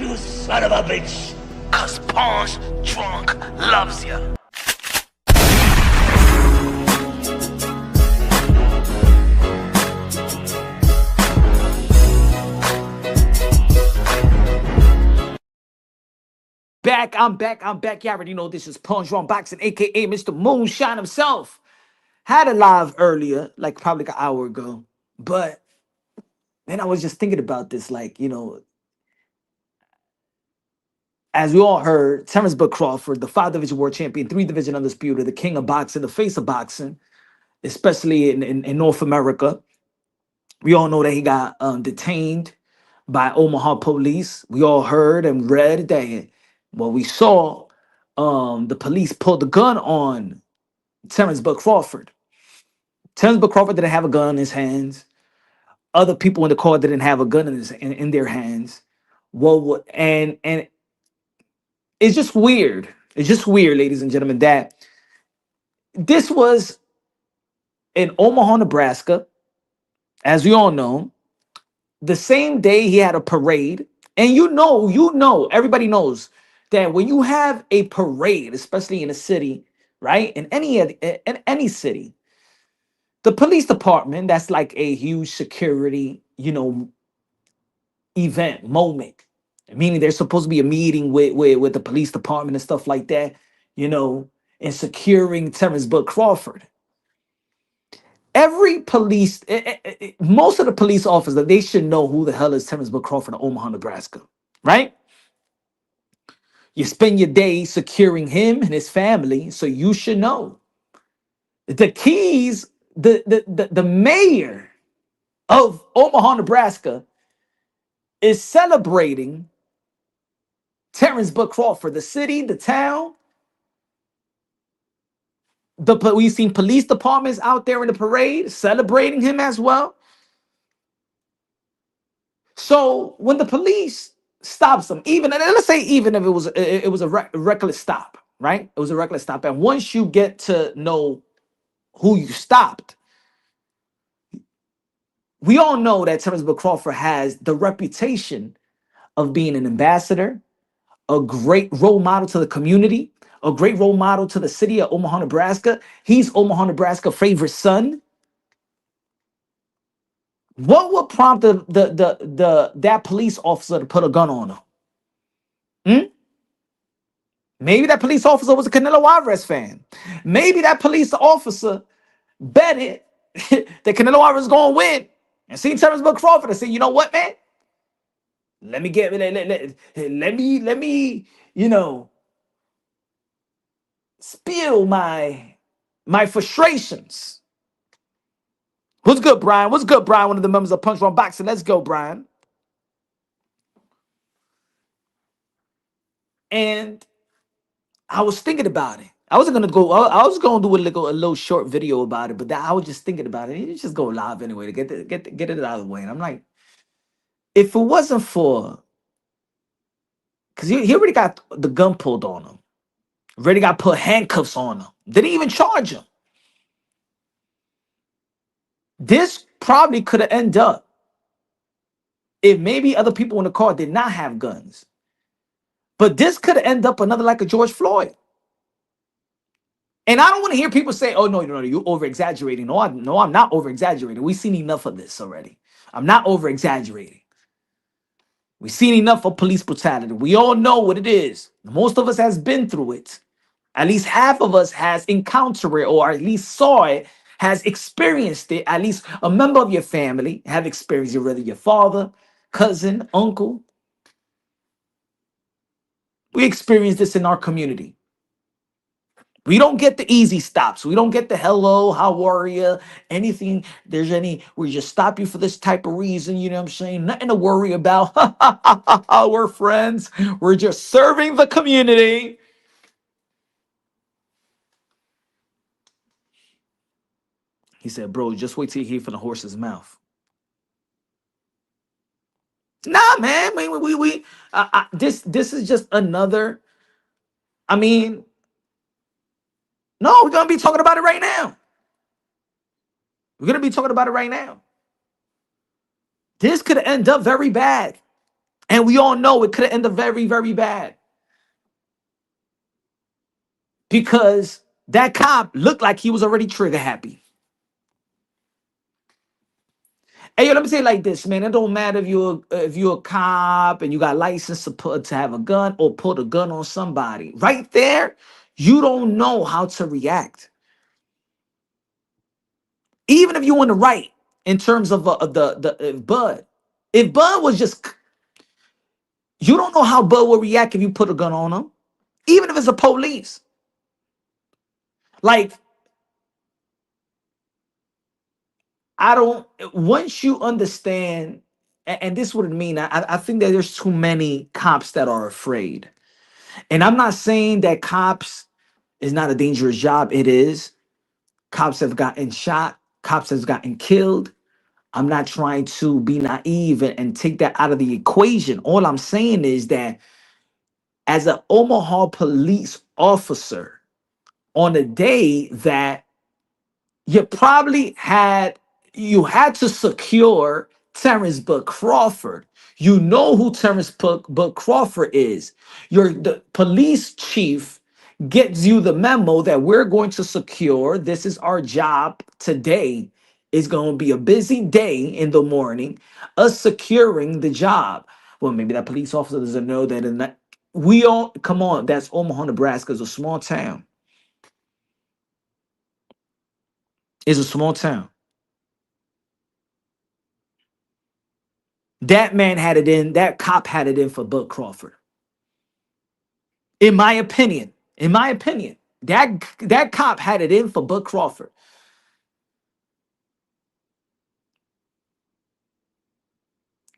you son of a bitch. Cause Punch Drunk loves ya. I'm back. You already know this is Punch Drunk Boxing, aka Mr. Moonshine himself. Had a live earlier, like probably like an hour ago. But then I was just thinking about this, like, as we all heard, Terence Crawford, the 5 division world champion, 3 division undisputed, the king of boxing, the face of boxing, especially in North America. We all know that he got detained by Omaha police. We all heard and read that, well, we saw the police pulled the gun on Terence Crawford. Terence Crawford didn't have a gun in his hands. Other people in the court didn't have a gun in their hands. Well, and it's just weird. It's just weird, ladies and gentlemen, that this was in Omaha, Nebraska, as we all know. The same day he had a parade, and everybody knows that when you have a parade, especially in a city, right, in any city, the police department, that's like a huge security, event moment, meaning there's supposed to be a meeting with the police department and stuff like that, and securing Terence Crawford. Every police, most of the police officers, they should know who the hell is Terence Crawford in Omaha, Nebraska, right? You spend your day securing him and his family, so you should know. The keys, the mayor of Omaha, Nebraska, is celebrating Terence Crawford, the city, the town. We've seen police departments out there in the parade celebrating him as well. So when the police stops him, even, and let's say even if it was a reckless stop, right? It was a reckless stop, and once you get to know who you stopped, we all know that Terence Crawford has the reputation of being an ambassador, a great role model to the community, a great role model to the city of Omaha, Nebraska. He's Omaha, Nebraska's favorite son. What would prompt that police officer to put a gun on him? Hmm? Maybe that police officer was a Canelo Alvarez fan. Maybe that police officer betted that Canelo Alvarez was going to win and seen Terence Crawford and said, you know what, man? Let me get let me spill my frustrations. What's good, Brian? What's good, Brian? One of the members of Punch Drunk Boxing. Let's go, Brian. And I was thinking about it. I was gonna do a little short video about it, but I was just thinking about it. You just go live anyway to get it out of the way. And I'm like, if it wasn't for, because he already got the gun pulled on him, already got put handcuffs on him, didn't even charge him. This probably could have ended up if maybe other people in the car did not have guns. But this could have ended up another like a George Floyd. And I don't want to hear people say, oh, no, you're over-exaggerating. No, I'm not over-exaggerating. We've seen enough of this already. I'm not over-exaggerating. We've seen enough of police brutality. We all know what it is. Most of us has been through it. At least half of us has encountered it, or at least saw it, has experienced it. At least a member of your family have experienced it, whether your father, cousin, uncle. We experience this in our community. We don't get the easy stops. We don't get the hello, how are you, anything. We just stop you for this type of reason. You know what I'm saying? Nothing to worry about. We're friends. We're just serving the community. He said, bro, just wait till you hear from the horse's mouth. Nah, man. This is just another. I mean, no, we're going to be talking about it right now. We're going to be talking about it right now. This could end up very bad. And we all know it could have ended very, very bad because that cop looked like he was already trigger happy. Hey, yo, let me say it like this, man. It don't matter if you're a cop and you got license to have a gun or put a gun on somebody. Right there, you don't know how to react. Even if you're in the right in terms of the if Bud was just, you don't know how Bud would react if you put a gun on him. Even if it's a police. Like, I don't, once you understand, and this would mean, I think that there's too many cops that are afraid. And I'm not saying that cops is not a dangerous job. It is. Cops have gotten shot, cops have gotten killed. I'm not trying to be naive and take that out of the equation. All I'm saying is that as an Omaha police officer, on a day that you had to secure Terence Crawford. You know who Terence Crawford is. The police chief gets you the memo that we're going to secure. This is our job today. It's going to be a busy day in the morning, us securing the job. Well, maybe that police officer doesn't know that. We all, come on, that's Omaha, Nebraska is a small town. It's a small town. That man had it in, that cop had it in for Bud Crawford. In my opinion, that cop had it in for Bud Crawford.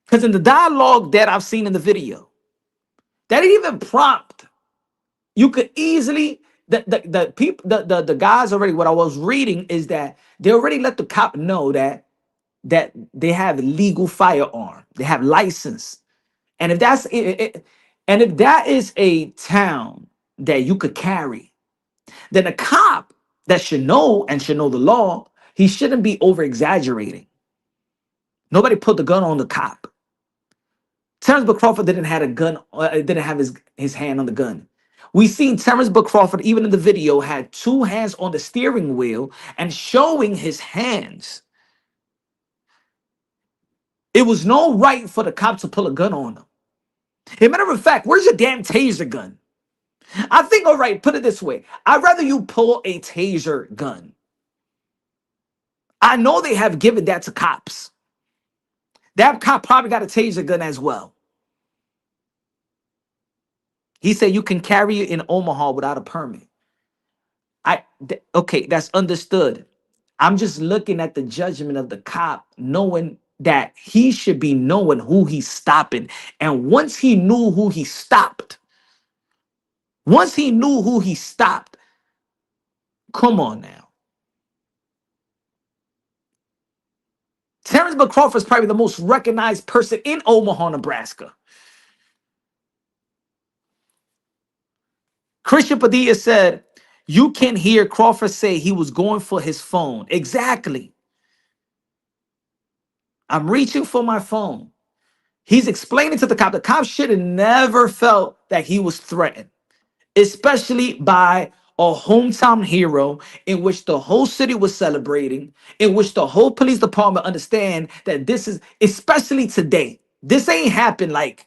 Because in the dialogue that I've seen in the video, that even prompt, you could easily, the people, the guys already, what I was reading is that they already let the cop know that they have legal firearm, they have license. And if that's it, and if that is a town that you could carry, then a cop that should know and should know the law, he shouldn't be over exaggerating. Nobody put the gun on the cop. Terence Crawford didn't have a gun, didn't have his hand on the gun. We seen Terence Crawford, even in the video, had two hands on the steering wheel and showing his hands. It was no right for the cop to pull a gun on him. As a matter of fact, where's your damn taser gun? I think, all right, put it this way. I'd rather you pull a taser gun. I know they have given that to cops. That cop probably got a taser gun as well. He said you can carry it in Omaha without a permit. Okay, that's understood. I'm just looking at the judgment of the cop, knowing that he should be knowing who he's stopping. And once he knew who he stopped, come on now. Terence Crawford is probably the most recognized person in Omaha, Nebraska. Christian Padilla said, you can hear Crawford say he was going for his phone. Exactly. I'm reaching for my phone. He's explaining to the cop. The cop should have never felt that he was threatened, especially by a hometown hero in which the whole city was celebrating, in which the whole police department understand that this is, especially today, this ain't happened like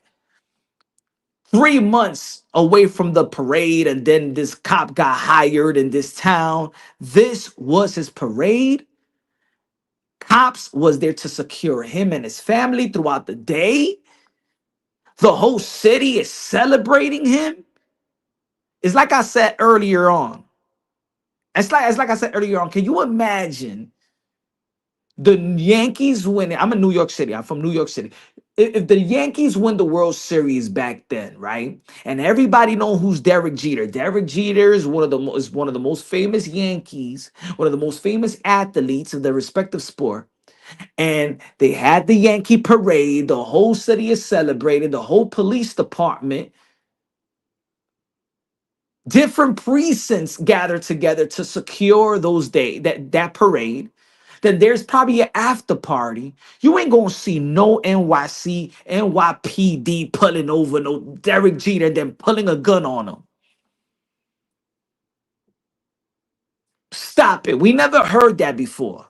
3 months away from the parade and then this cop got hired in this town. This was his parade. Cops was there to secure him and his family throughout the day. The whole city is celebrating him. It's like I said earlier on. It's like I said earlier on. Can you imagine the Yankees winning? I'm in New York City. I'm from New York City. If the Yankees win the World Series back then, right? And everybody know who's Derek Jeter. Derek Jeter is one of the most famous Yankees, one of the most famous athletes of their respective sport. And they had the Yankee parade. The whole city is celebrating. The whole police department, different precincts gathered together to secure those days, that parade. then there's probably an after party. You ain't gonna see no NYC, NYPD pulling over no Derek Jeter, then pulling a gun on him. Stop it. We never heard that before.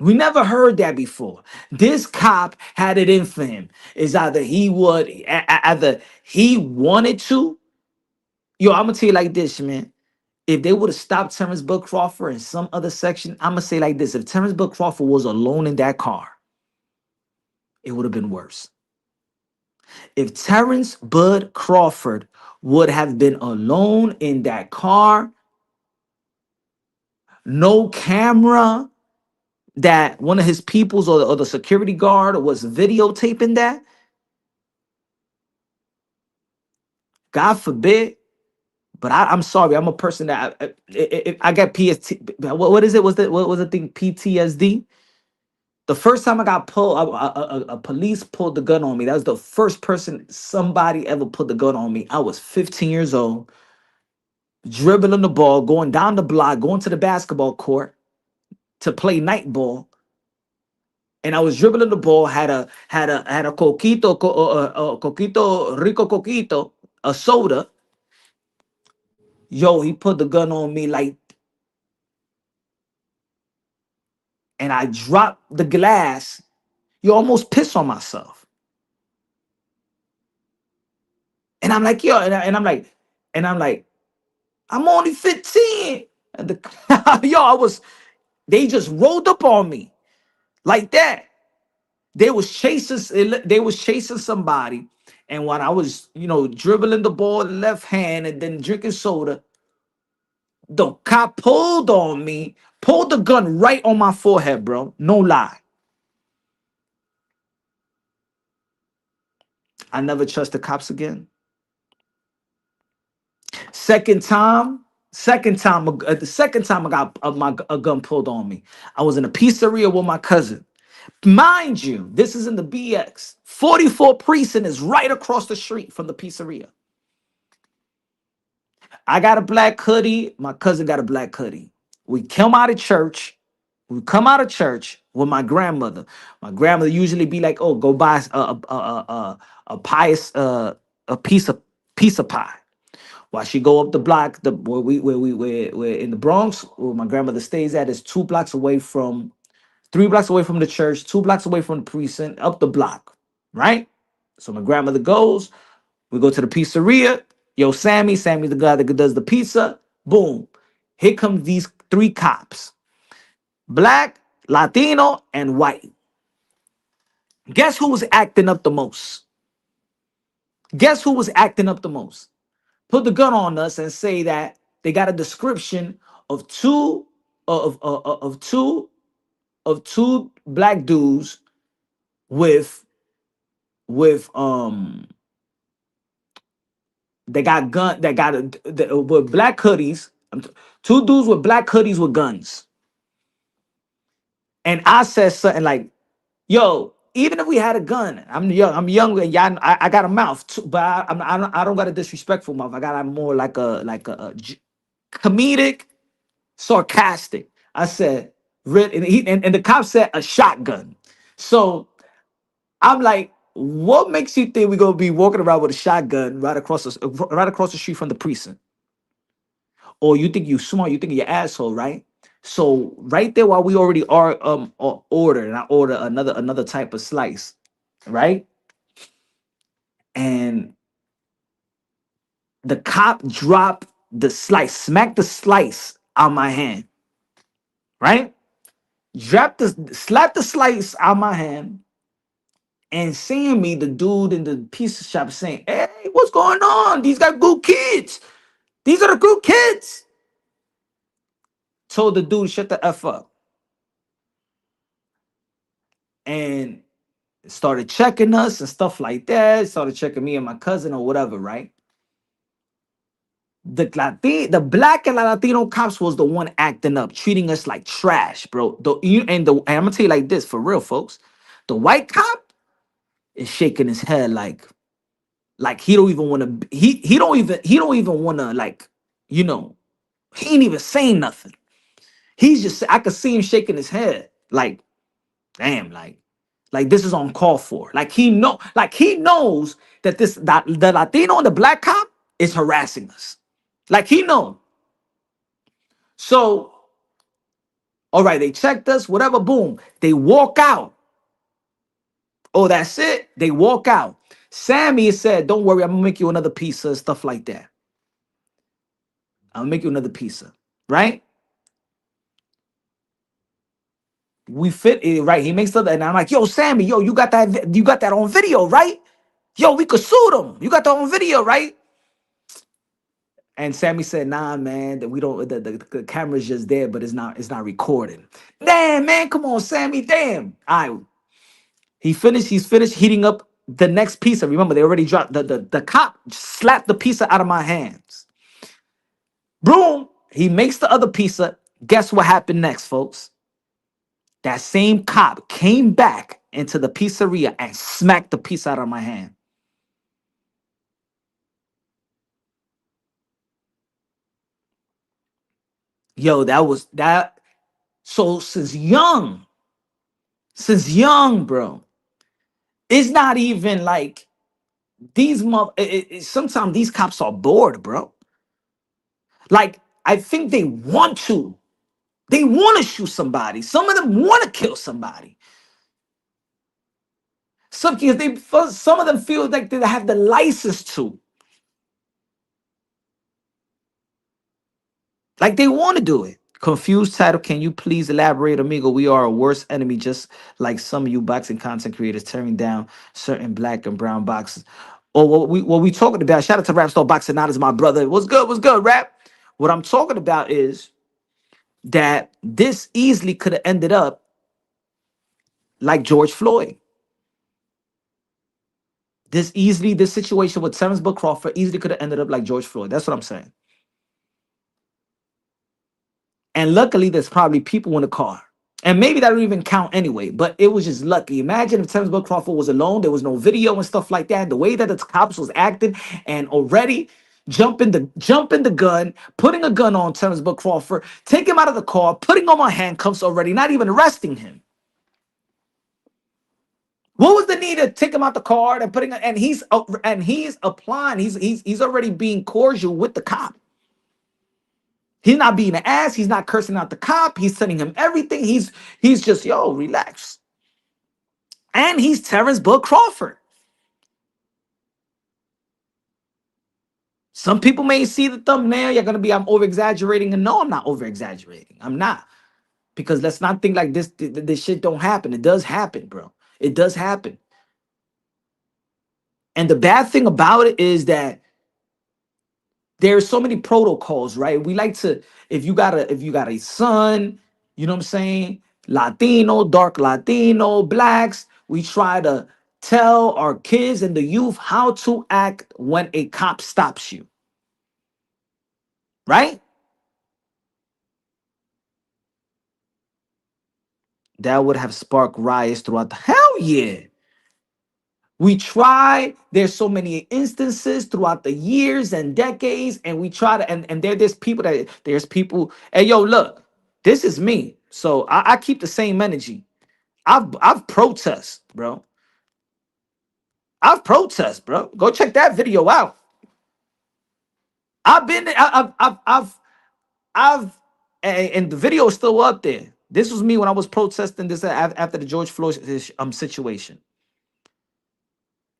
We never heard that before. This cop had it in for him. Is either he would, either he wanted to. Yo, I'm gonna tell you like this, man. If they would have stopped Terence Bud Crawford in some other section, I'm gonna say like this: if Terence Bud Crawford was alone in that car, it would have been worse. If Terence Bud Crawford would have been alone in that car, no camera, that one of his peoples or the security guard was videotaping that, God forbid. But I'm sorry, I'm a person that I got PST. What is it? What was the thing? PTSD. The first time I got pulled, a police pulled the gun on me. That was the first person somebody ever put the gun on me. I was 15 years old, dribbling the ball, going down the block, going to the basketball court to play night ball. And I was dribbling the ball, had a coquito, rico coquito, a soda. Yo, he put the gun on me like, and I dropped the glass. You almost piss on myself. And I'm like, yo, and I'm like, I'm only 15. And yo, they just rolled up on me like that. They was chasing somebody. And when I was, dribbling the ball in the left hand and then drinking soda, the cop pulled on me, pulled the gun right on my forehead, bro. No lie. I never trust the cops again. Second time, the second time I got a gun pulled on me. I was in a pizzeria with my cousin. Mind you, this is in the BX. 44 precinct is right across the street from the pizzeria. I got a black hoodie. My cousin got a black hoodie. We come out of church. We come out of church with my grandmother. My grandmother usually be like, "Oh, go buy a pious a piece of pie." While she go up the block, where in the Bronx, where my grandmother stays at, is 2 blocks away from, 3 blocks away from the church, 2 blocks away from the precinct, up the block, right? So my grandmother goes. We go to the pizzeria. Yo, Sammy's the guy that does the pizza. Boom. Here comes these 3 cops. Black, Latino, and white. Guess who was acting up the most? Guess who was acting up the most? Put the gun on us and say that they got a description of two black dudes with with they got gun that got with black hoodies. 2 dudes with black hoodies with guns. And I said something like, "Yo, even if we had a gun, I'm younger, and y'all, I got a mouth, too, but I don't got a disrespectful mouth. I got a more like a comedic, sarcastic." I said, and the cop said a shotgun. So I'm like, what makes you think we're gonna be walking around with a shotgun right across the street from the precinct? Or you think you smart? You think you're asshole, right? So right there, while we already are ordered, and I order another type of slice, right? And the cop dropped the slice, smacked the slice out my hand, right? Slapped the slice out my hand, and seeing me, the dude in the pizza shop saying, "Hey, what's going on? These got good kids. These are the good kids." Told the dude, "Shut the F up." And started checking us and stuff like that. Started checking me and my cousin or whatever, right? The black and Latino cops was the one acting up, treating us like trash, bro. And I'm gonna tell you like this, for real, folks. The white cop is shaking his head like he don't even want to. He don't even want to, like, you know He ain't even saying nothing. He's just, I could see him shaking his head, like, damn, like this is uncalled for. Like he knows that the Latino and the black cop is harassing us. Like he know. So, all right, they checked us, whatever, boom. They walk out. Oh, that's it. They walk out. Sammy said, don't worry, I'm gonna make you another pizza, stuff like that. I'll make you another pizza, right? We fit it, right? He makes the, and I'm like, yo, Sammy, yo, you got that on video, right? Yo, we could sue them. You got that on video, right? And Sammy said, nah, man, that we don't, the camera's just there, but it's not recording. Damn, man, come on, Sammy, damn. All right. He's finished heating up the next pizza. Remember, they already dropped the cop slapped the pizza out of my hands. Boom, he makes the other pizza. Guess what happened next, folks? That same cop came back into the pizzeria and smacked the pizza out of my hand. Yo, that was that. So since young, bro, it's not even like sometimes these cops are bored, bro. Like, I think they want to. They want to shoot somebody. Some of them want to kill somebody. Some of them feel like they have the license to. Like they want to do it. Confused title. Can you please elaborate, amigo? We are a worse enemy, just like some of you boxing content creators tearing down certain black and brown boxes. Or what we talking about? Shout out to Rap Star Boxing, not as my brother. What's good? What's good, Rap? What I'm talking about is that this easily could have ended up like George Floyd. This situation with Terence Crawford easily could have ended up like George Floyd. That's what I'm saying. And luckily, there's probably people in the car. And maybe that don't even count anyway, but it was just lucky. Imagine if Terence Crawford was alone, there was no video and stuff like that. The way that the cops was acting and already jumping the gun, putting a gun on Terence Crawford, take him out of the car, putting on my handcuffs already, not even arresting him. What was the need to take him out the car and he's applying, he's already being cordial with the cop. He's not being an ass. He's not cursing out the cop. He's sending him everything. He's just, yo, relax. And he's Terence Crawford. Some people may see the thumbnail. You're gonna be, I'm over exaggerating, and no, I'm not over exaggerating. I'm not, because let's not think like this shit don't happen. It does happen, bro. It does happen. And the bad thing about it is that there's so many protocols, right? We like to, if you got a son, you know what I'm saying, Latino, dark Latino, blacks, we try to tell our kids and the youth how to act when a cop stops you, right? That would have sparked riots throughout the hell yeah. We try, there's so many instances throughout the years and decades, and we try to, and there's people, hey yo, look, this is me. So I keep the same energy. I've protest, bro. I've protest, bro. Go check that video out. I've been, I've, and the video is still up there. This was me when I was protesting this after the George Floyd situation.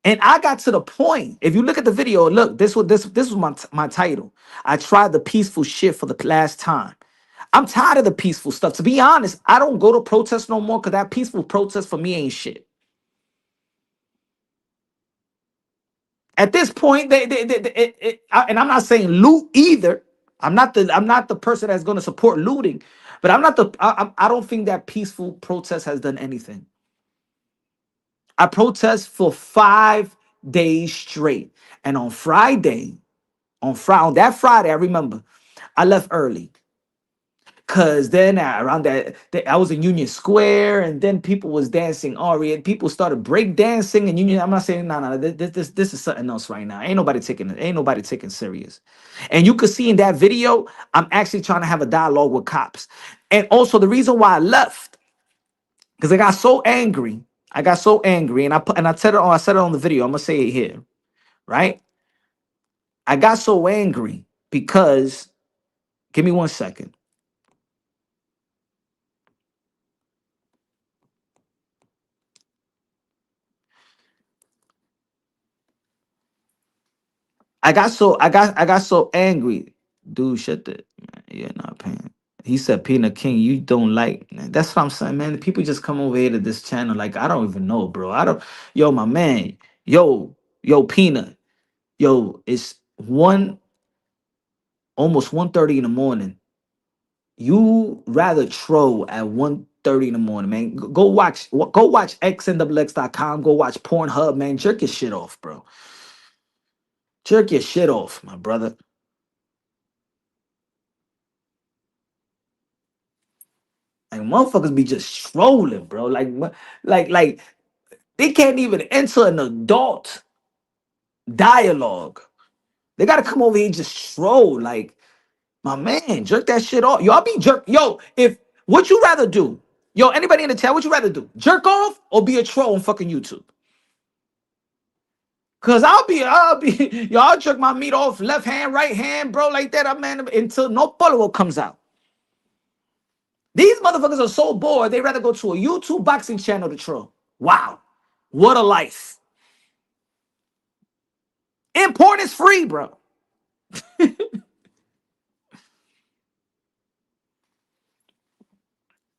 And I got to the point. If you look at the video, look, this was my title. I tried the peaceful shit for the last time. I'm tired of the peaceful stuff. To be honest, I don't go to protest no more because that peaceful protest for me ain't shit. At this point, and I'm not saying loot either. I'm not the person that's going to support looting, but I don't think that peaceful protest has done anything. I protest for 5 days straight, and on that Friday, I remember I left early. Cause then around I was in Union Square, and then people was dancing Ari, and people started break dancing in Union. I'm not saying no, no, this is something else right now. Ain't nobody taking serious. And you could see in that video, I'm actually trying to have a dialogue with cops. And also the reason why I left, because I got so angry. I got so angry, and I said it on the video. I'm gonna say it here, right? I got so angry because give me 1 second. I got so angry. Dude, shut the man, you're not paying. He said Peanut King, you don't like man. That's what I'm saying, man. People just come over here to this channel. Like, I don't even know, bro. I don't yo, my man. Yo, Peanut. Yo, it's one almost 1:30 in the morning. You rather troll at 1:30 in the morning, man. Go watch xnwx.com. Go watch Pornhub, man. Jerk your shit off, bro. Jerk your shit off, my brother. Like motherfuckers be just trolling, bro. Like they can't even enter an adult dialogue. They gotta come over here and just troll. Like, my man, jerk that shit off. Y'all be jerk. Yo, if what you rather do? Yo, anybody in the chat, what you rather do? Jerk off or be a troll on fucking YouTube? Cause I'll be, yo, I'll jerk my meat off left hand, right hand, bro, like that. I'm man until no follow comes out. These motherfuckers are so bored, they rather go to a YouTube boxing channel to troll. Wow. What a life. And porn is free, bro.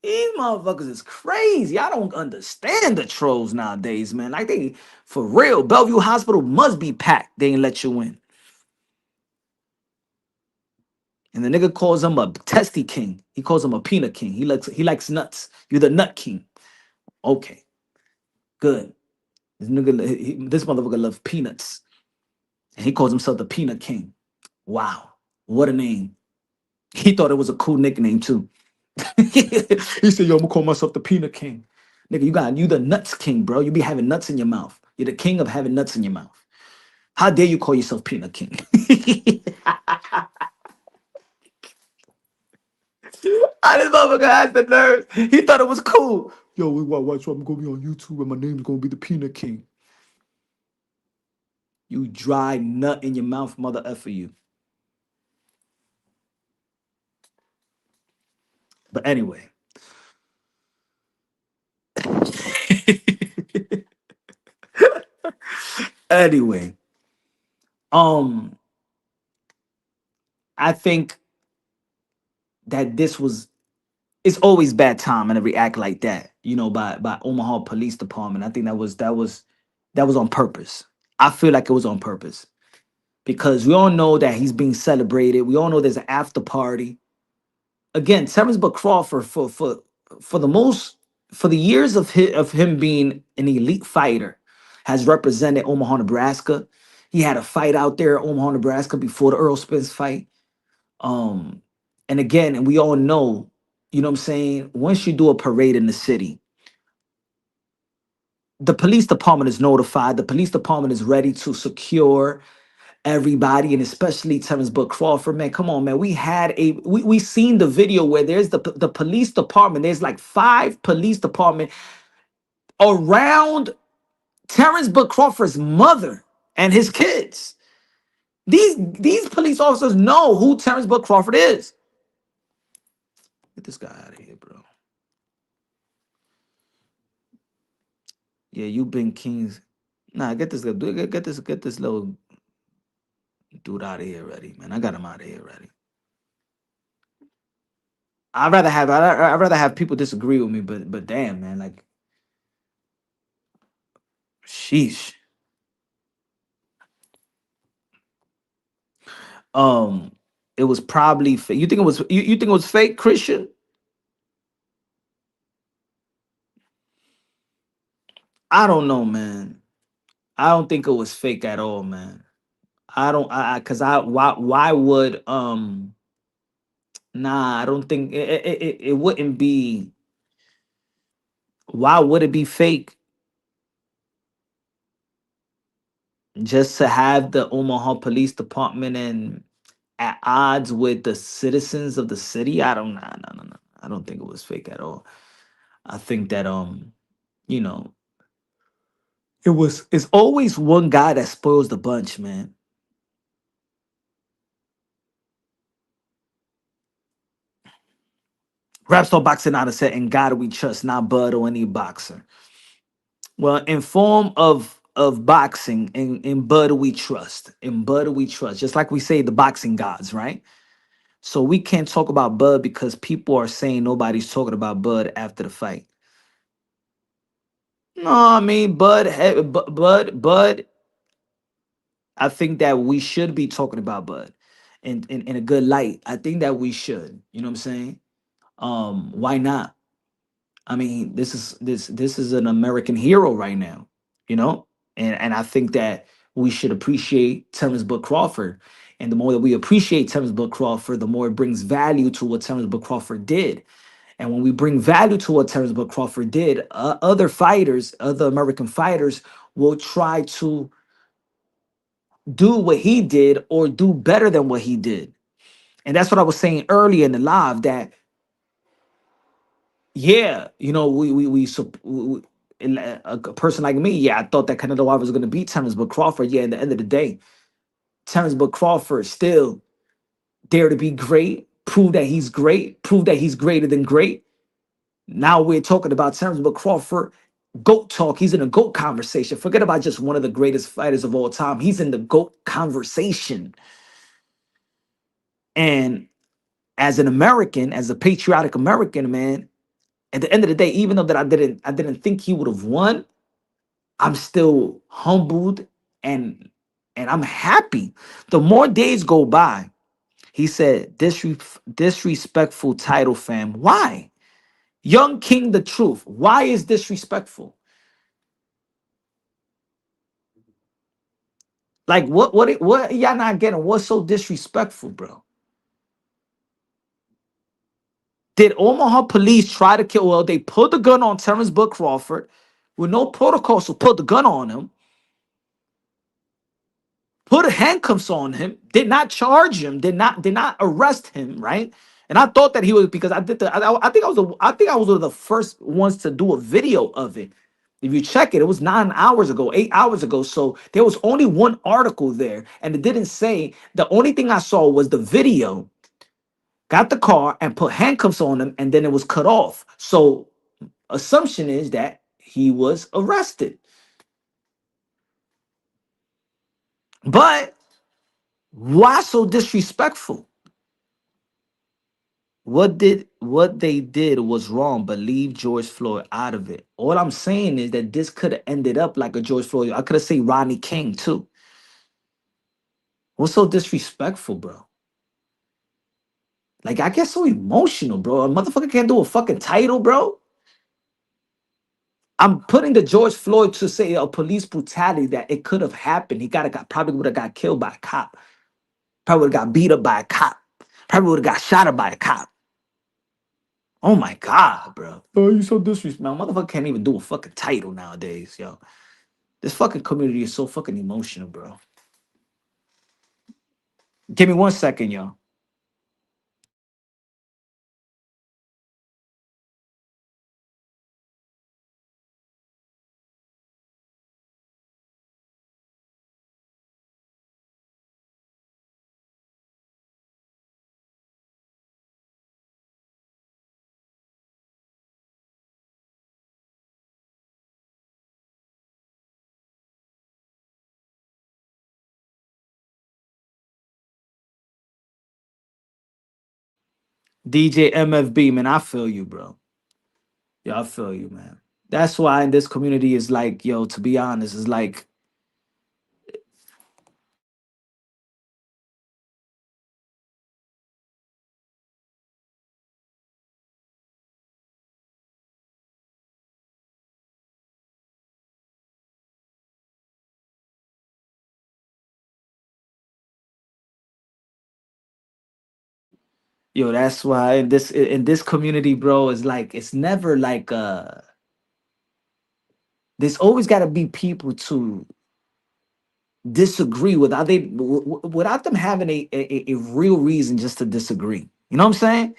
These motherfuckers is crazy. I don't understand the trolls nowadays, man. Like they, for real, Bellevue Hospital must be packed. They ain't let you in. And the nigga calls him a testy king. He calls him a peanut king. He likes nuts. You're the nut king. Okay, good. This motherfucker loves peanuts. And he calls himself the peanut king. Wow. What a name. He thought it was a cool nickname too. He said, yo, I'm gonna call myself the peanut king. Nigga, you the nuts king, bro. You be having nuts in your mouth. You're the king of having nuts in your mouth. How dare you call yourself peanut king? How this motherfucker has the nerve? He thought it was cool. Yo, watch. I'm gonna be on YouTube and my name's gonna be the peanut king. You dry nut in your mouth, mother effer you. But anyway. Anyway. Um, I think that this was it's always bad time and to react like that, by Omaha Police Department. I think that was on purpose. I feel like it was on purpose because we all know that he's being celebrated. We all know there's an after party. Again, Terence Crawford for the most for the years of him being an elite fighter has represented Omaha, Nebraska. He had a fight out there at Omaha, Nebraska before the Earl Spence fight. Um, and again, and we all know, what I'm saying, once you do a parade in the city, the police department is notified. The police department is ready to secure everybody, and especially Terrence Crawford. Man, come on, man. We seen the video where there's the police department. There's like 5 police department around Terrence Crawford's mother and his kids. These police officers know who Terrence Crawford is. Get this guy out of here, bro. Yeah, you been kings. Nah, get this little dude out of here already, man. I got him out of here already. I'd rather have people disagree with me, but damn, man, like, sheesh. Um, it was probably fake. You think it was fake, Christian? I don't know, man. I don't think it was fake at all, man. I don't, I cause I why would Nah, I don't think it wouldn't be. Why would it be fake just to have the Omaha Police Department and at odds with the citizens of the city? I don't know. No, no, no. I don't think it was fake at all. I think that you know, it's always one guy that spoils the bunch, man. Rap star boxing out of set and God we trust, not Bud or any boxer. Well, in form of boxing, in Bud we trust. In Bud we trust. Just like we say the boxing gods, right? So we can't talk about Bud because people are saying nobody's talking about Bud after the fight. No, I mean Bud. I think that we should be talking about Bud in a good light. I think that we should. You know what I'm saying? Why not? I mean, this is an American hero right now, you know, and I think that we should appreciate Terence Book Crawford, and the more that we appreciate Terence Book Crawford, the more it brings value to what Terence Book Crawford did. And when we bring value to what Terence Book Crawford did, other fighters, other American fighters, will try to do what he did or do better than what he did. And that's what I was saying earlier in the live that yeah, a person like me, yeah, I thought that Canelo Alvarez was going to beat Terence but Crawford. Yeah, at the end of the day, Terence but Crawford still dare to be great, prove that he's greater than great. Now we're talking about Terence but Crawford, GOAT talk. He's in a GOAT conversation. Forget about just one of the greatest fighters of all time. He's in the GOAT conversation. And as an American, as a patriotic American, man, at the end of the day, even though that I didn't think he would have won, I'm still humbled and I'm happy. The more days go by, he said, disrespectful title, fam. Why? Young King, the truth. Why is disrespectful? Like what y'all not getting? What's so disrespectful, bro? Did Omaha police try to kill? Well, they put the gun on Terrence Book Crawford with no protocol, so put the gun on him. Put handcuffs on him, did not charge him, did not arrest him, right? And I thought that he was because I think I was one of the first ones to do a video of it. If you check it, it was 9 hours ago, 8 hours ago. So there was only one article there, and it didn't say. The only thing I saw was the video. Got the car and put handcuffs on him, and then it was cut off. So assumption is that he was arrested. But why so disrespectful? What they did was wrong, but leave George Floyd out of it. All I'm saying is that this could have ended up like a George Floyd. I could have said Rodney King too. What's so disrespectful, bro? Like I get so emotional, bro. A motherfucker can't do a fucking title, bro. I'm putting the George Floyd to say a police brutality that it could have happened. He probably would have got killed by a cop. Probably would have got beat up by a cop. Probably would have got shot up by a cop. Oh my god, bro. Oh, you so disrespectful. Motherfucker can't even do a fucking title nowadays, yo. This fucking community is so fucking emotional, bro. Give me 1 second, yo. DJ MFB, man, I feel you, bro. Yo, I feel you, man. That's why in this community is like, yo, to be honest, is like, Yo, that's why in this community, bro, is like it's never like there's always got to be people to disagree without without them having a real reason just to disagree. You know what I'm saying?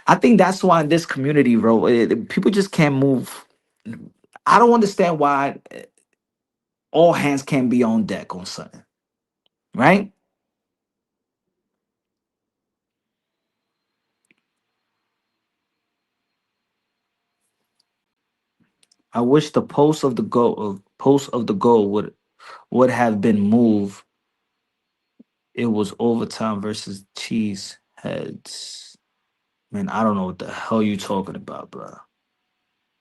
I think that's why in this community, bro, people just can't move. I don't understand why all hands can't be on deck on something, right? I wish the post of the goal would have been moved. It was overtime versus cheese heads. Man, I don't know what the hell you talking about, bro.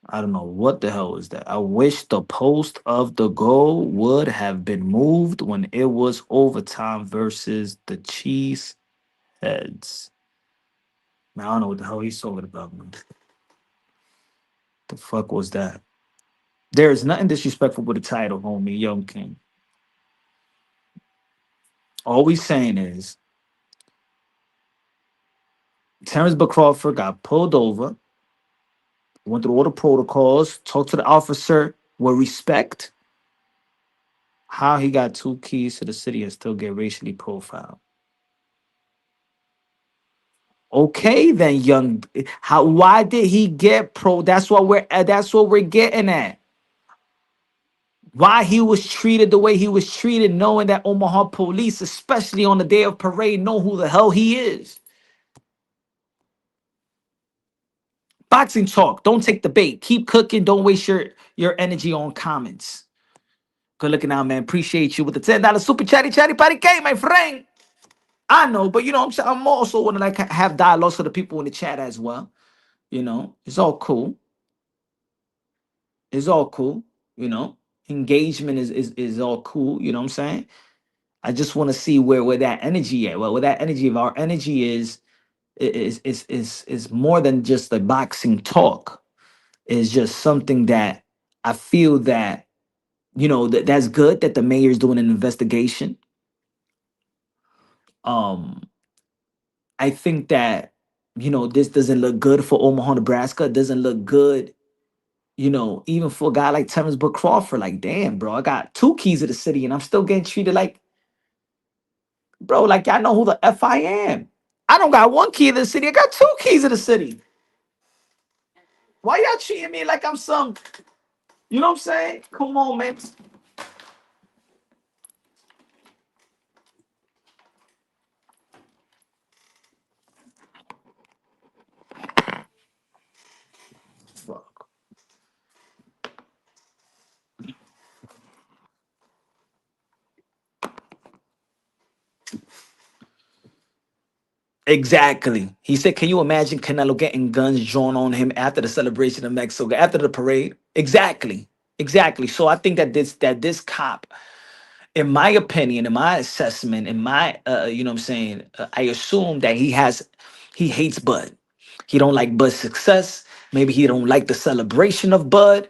I don't know what the hell is that. I wish the post of the goal would have been moved when it was overtime versus the cheese heads. Man, I don't know what the hell he's talking about, man. The fuck was that? There is nothing disrespectful with the title, homie, Young King. All we saying is Terrence Crawford got pulled over, went through all the protocols, talked to the officer with respect. How he got two keys to the city and still get racially profiled. Okay, then young. How? Why did he get pro? That's what we're getting at. Why he was treated the way he was treated, knowing that Omaha police, especially on the day of parade, know who the hell he is. Boxing talk. Don't take the bait. Keep cooking. Don't waste your energy on comments. Good looking out, man. Appreciate you with the $10 super chatty patty K, my friend. I know, but you know, I'm also want to like have dialogues with the people in the chat as well. You know, it's all cool. It's all cool. You know, engagement is all cool. You know what I'm saying? I just want to see where that energy at. Well, where that energy of our energy is more than just the boxing talk. It's just something that I feel that that's good that the mayor's doing an investigation. Um, I think that this doesn't look good for Omaha, Nebraska. It doesn't look good, even for a guy like Terence Crawford. Like, damn, bro, I got two keys to the city and I'm still getting treated like, bro, like y'all know who the F I am. I don't got one key to the city. I got two keys to the city. Why y'all treating me like I'm some, you know what I'm saying? Come on, man. Fuck. Exactly. He said, can you imagine Canelo getting guns drawn on him after the celebration of Mexico, after the parade? Exactly. Exactly. So I think that this cop, in my opinion, in my assessment, in my you know what I'm saying, I assume that he hates Bud. He don't like Bud's success. Maybe he don't like the celebration of Bud.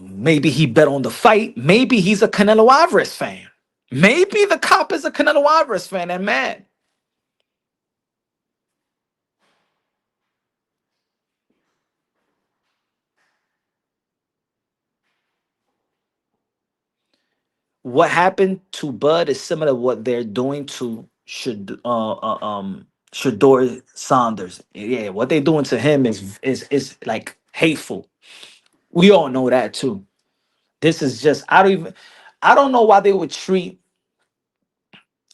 Maybe he bet on the fight. Maybe he's a Canelo Alvarez fan. Maybe the cop is a Canelo Alvarez fan. And man, what happened to Bud is similar to what they're doing to Shador Saunders. Yeah, what they're doing to him is like hateful. We all know that too. This is just I don't know why they would treat.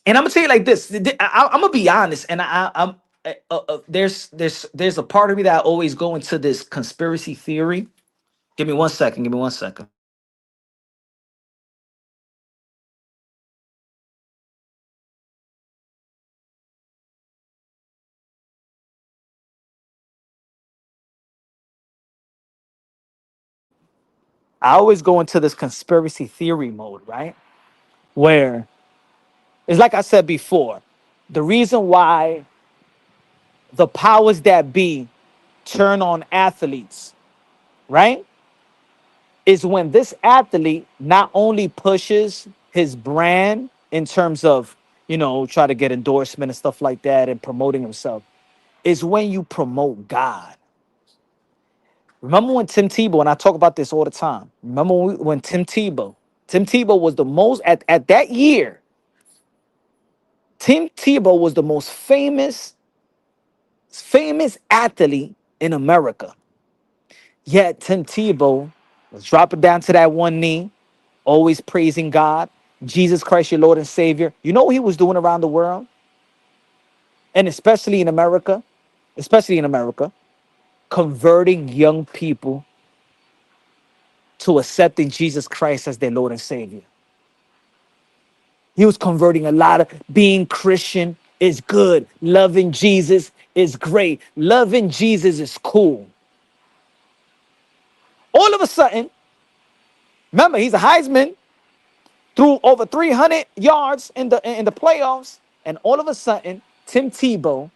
And I'm gonna tell you like this. I'm gonna be honest, and I'm there's a part of me that I always go into this conspiracy theory. Give me one second. Give me one second. I always go into this conspiracy theory mode, right? Where it's like I said before, the reason why the powers that be turn on athletes, right? Is when this athlete not only pushes his brand in terms of, try to get endorsement and stuff like that and promoting himself. It's when you promote God. Remember when Tim Tebow, and I talk about this all the time. Remember when Tim Tebow was the most, at that year, Tim Tebow was the most famous athlete in America. Yet Tim Tebow was dropping down to that one knee, always praising God, Jesus Christ, your Lord and Savior. You know what he was doing around the world? And especially in America, converting young people to accepting Jesus Christ as their Lord and Savior. He was converting a lot of being Christian is good. Loving Jesus is great. Loving Jesus is cool. All of a sudden, remember, he's a Heisman, threw over 300 yards in the playoffs, and all of a sudden, Tim Tebow,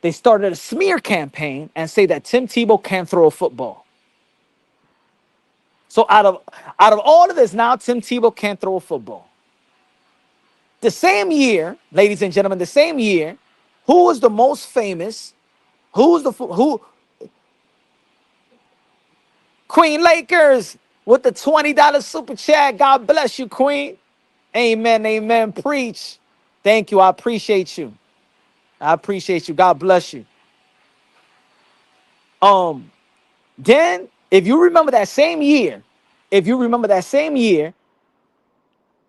they started a smear campaign and say that Tim Tebow can't throw a football. So out of all of this, now Tim Tebow can't throw a football. The same year, ladies and gentlemen, the same year, who was the most famous? Who? Queen Lakers with the $20 super chat. God bless you, Queen. Amen, amen. Preach. Thank you. I appreciate you. I appreciate you. God bless you. Um, then if you remember that same year,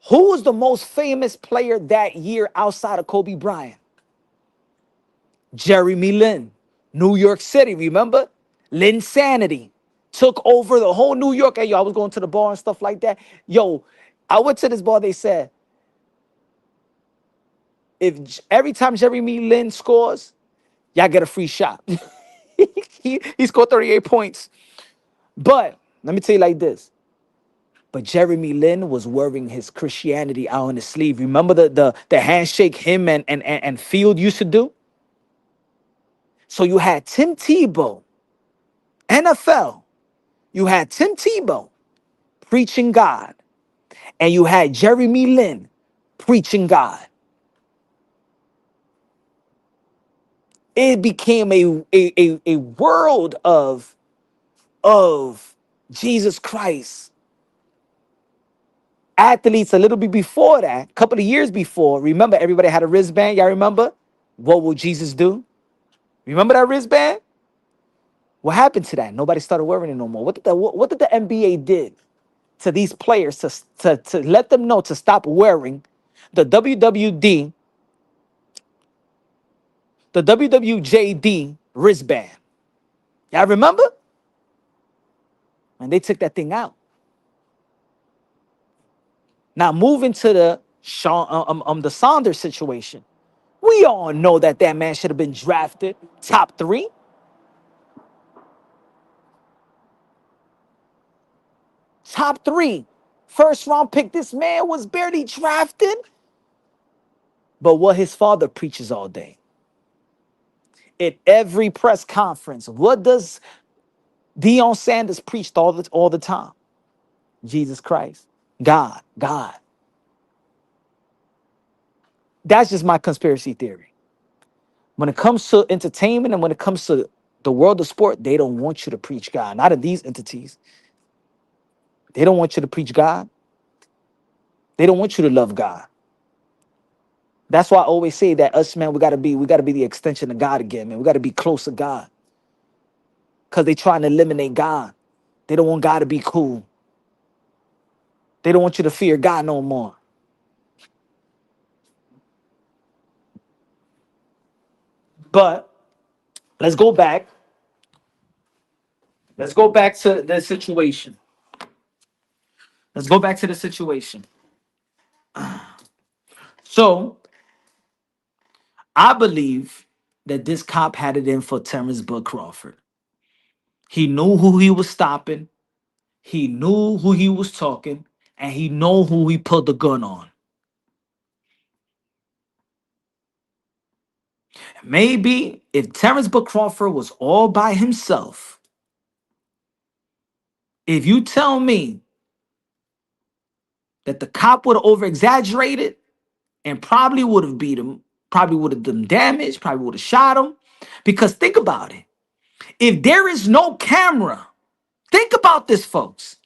who was the most famous player that year outside of Kobe Bryant? Jeremy Lin, New York City. Remember? Linsanity took over the whole New York. Hey, yo, I was going to the bar and stuff like that. Yo, I went to this bar. They said, every time Jeremy Lin scores, y'all get a free shot. he scored 38 points. But let me tell you like this. But Jeremy Lin was wearing his Christianity out on his sleeve. Remember the handshake him and Field used to do? So you had Tim Tebow, NFL. You had Tim Tebow preaching God. And you had Jeremy Lin preaching God. It became a world of Jesus Christ. Athletes a little bit before that, a couple of years before, remember everybody had a wristband. Y'all remember? What will Jesus do? Remember that wristband? What happened to that? Nobody started wearing it no more. What did the NBA did to these players to let them know to stop wearing the WWD, the WWJD wristband? Y'all remember? And they took that thing out. Now moving to the Saunders situation. We all know that man should have been drafted top 3. Top 3. First round pick. This man was barely drafted. But what his father preaches all day. At every press conference, what does Deion Sanders preach all the time? Jesus Christ. God. God. That's just my conspiracy theory. When it comes to entertainment and when it comes to the world of sport, they don't want you to preach God. Not in these entities. They don't want you to preach God. They don't want you to love God. That's why I always say that us, man, we gotta be the extension of God again, man. We gotta be close to God. Because they trying to eliminate God. They don't want God to be cool. They don't want you to fear God no more. But let's go back. Let's go back to the situation. Let's go back to the situation. So I believe that this cop had it in for Terence Crawford. He knew who he was stopping. He knew who he was talking. And he knew who he put the gun on. Maybe if Terence Crawford was all by himself, if you tell me that the cop would have over exaggerated, and probably would have beat him, probably would have done damage, probably would have shot him. Because think about it. If there is no camera, think about this, folks.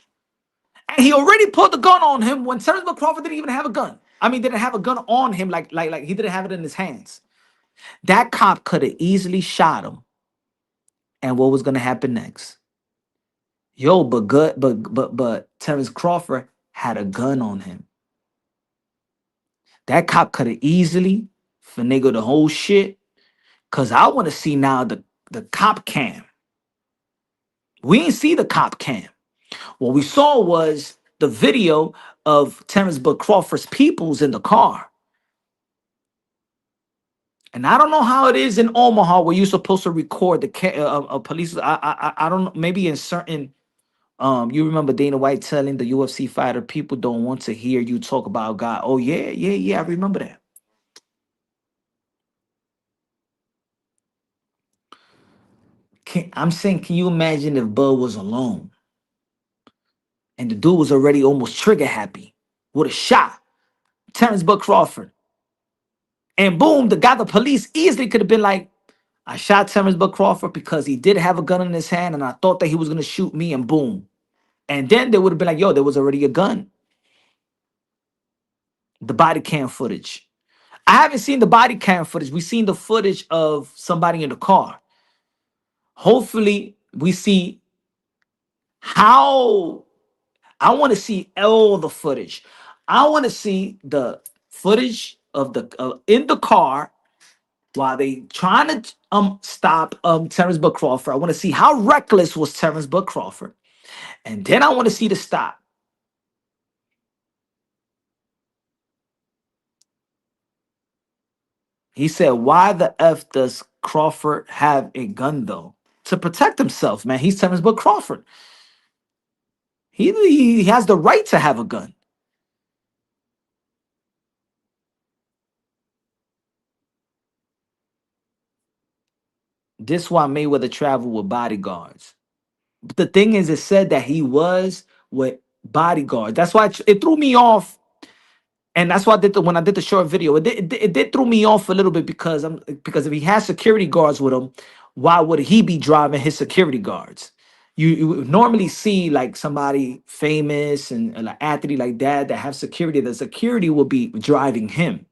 And he already pulled the gun on him when Terence Crawford didn't even have a gun. I mean, didn't have a gun on him, like he didn't have it in his hands. That cop could have easily shot him. And what was gonna happen next? Yo, but Terence Crawford had a gun on him. That cop could have easily finagled the whole shit. Cause I want to see now the cop cam. We didn't see the cop cam. What we saw was the video of Terence Crawford's peoples in the car. And I don't know how it is in Omaha where you're supposed to record the police. I don't know. Maybe in certain you remember Dana White telling the UFC fighter people don't want to hear you talk about God. Oh yeah. I remember that. I'm saying, can you imagine if Bud was alone and the dude was already almost trigger happy with a shot, Terence Crawford, and boom, the police easily could have been like, I shot Terence Crawford because he did have a gun in his hand, and I thought that he was gonna shoot me, and boom, and then they would have been like, yo, there was already a gun. The body cam footage. I haven't seen the body cam footage. We've seen the footage of somebody in the car. Hopefully, we see how. I want to see all the footage. I want to see the footage of the in the car while they trying to stop Terence Crawford. I want to see how reckless was Terence Crawford, and then I want to see the stop. He said, "Why the f does Crawford have a gun though? To protect himself, man. He's Terence Crawford. He has the right to have a gun." This why Mayweather traveled with bodyguards. But the thing is, it said that he was with bodyguards. That's why it threw me off, and that's why I did when I did the short video. It did throw me off a little bit because if he has security guards with him, why would he be driving his security guards? You would normally see like somebody famous and an athlete like that have security. The security will be driving him.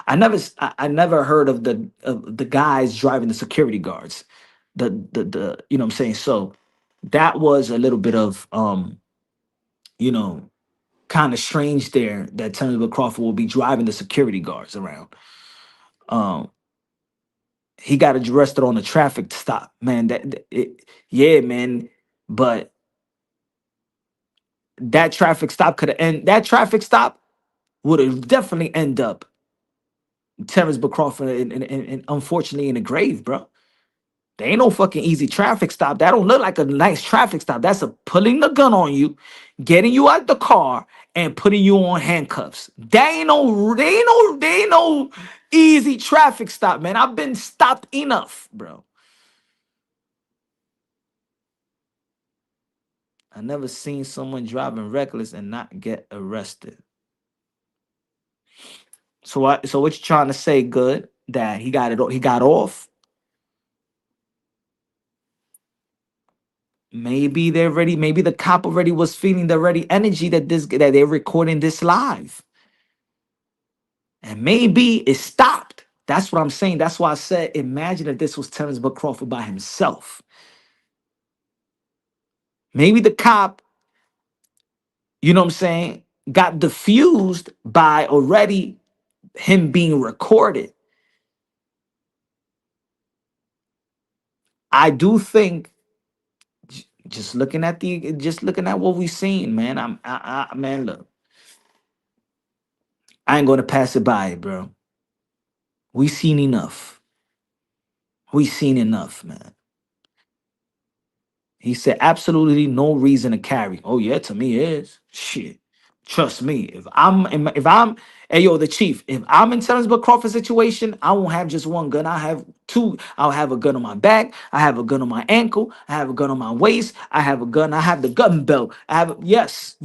I never heard of the guys driving the security guards. The you know what I'm saying? So that was a little bit of you know, kind of strange there that Terence Crawford will be driving the security guards around. Um he got arrested on a traffic stop, man. Yeah, man. But that traffic stop could have end that traffic stop would have definitely end up Terence Crawford and unfortunately in the grave, bro. There ain't no fucking easy traffic stop. That don't look like a nice traffic stop. That's a pulling the gun on you, getting you out the car, and putting you on handcuffs. They ain't no easy traffic stop, man. I've been stopped enough, bro. I never seen someone driving reckless and not get arrested. So what you trying to say, good? That he got off? Maybe the cop already was feeling the ready energy that they're recording this live. And maybe it stopped. That's what I'm saying. That's why I said, imagine if this was Terence Crawford by himself. Maybe the cop, you know what I'm saying, got diffused by already him being recorded. I do think just looking at what we've seen, man. Man, look, I ain't gonna pass it by, bro. We seen enough. We seen enough, man. He said absolutely no reason to carry. Oh yeah, to me it is. Shit. Trust me. If I'm hey yo, the chief, if I'm in Terence Crawford situation, I won't have just one gun. I have two. I'll have a gun on my back. I have a gun on my ankle. I have a gun on my waist. I have a gun. I have the gun belt. I have yes.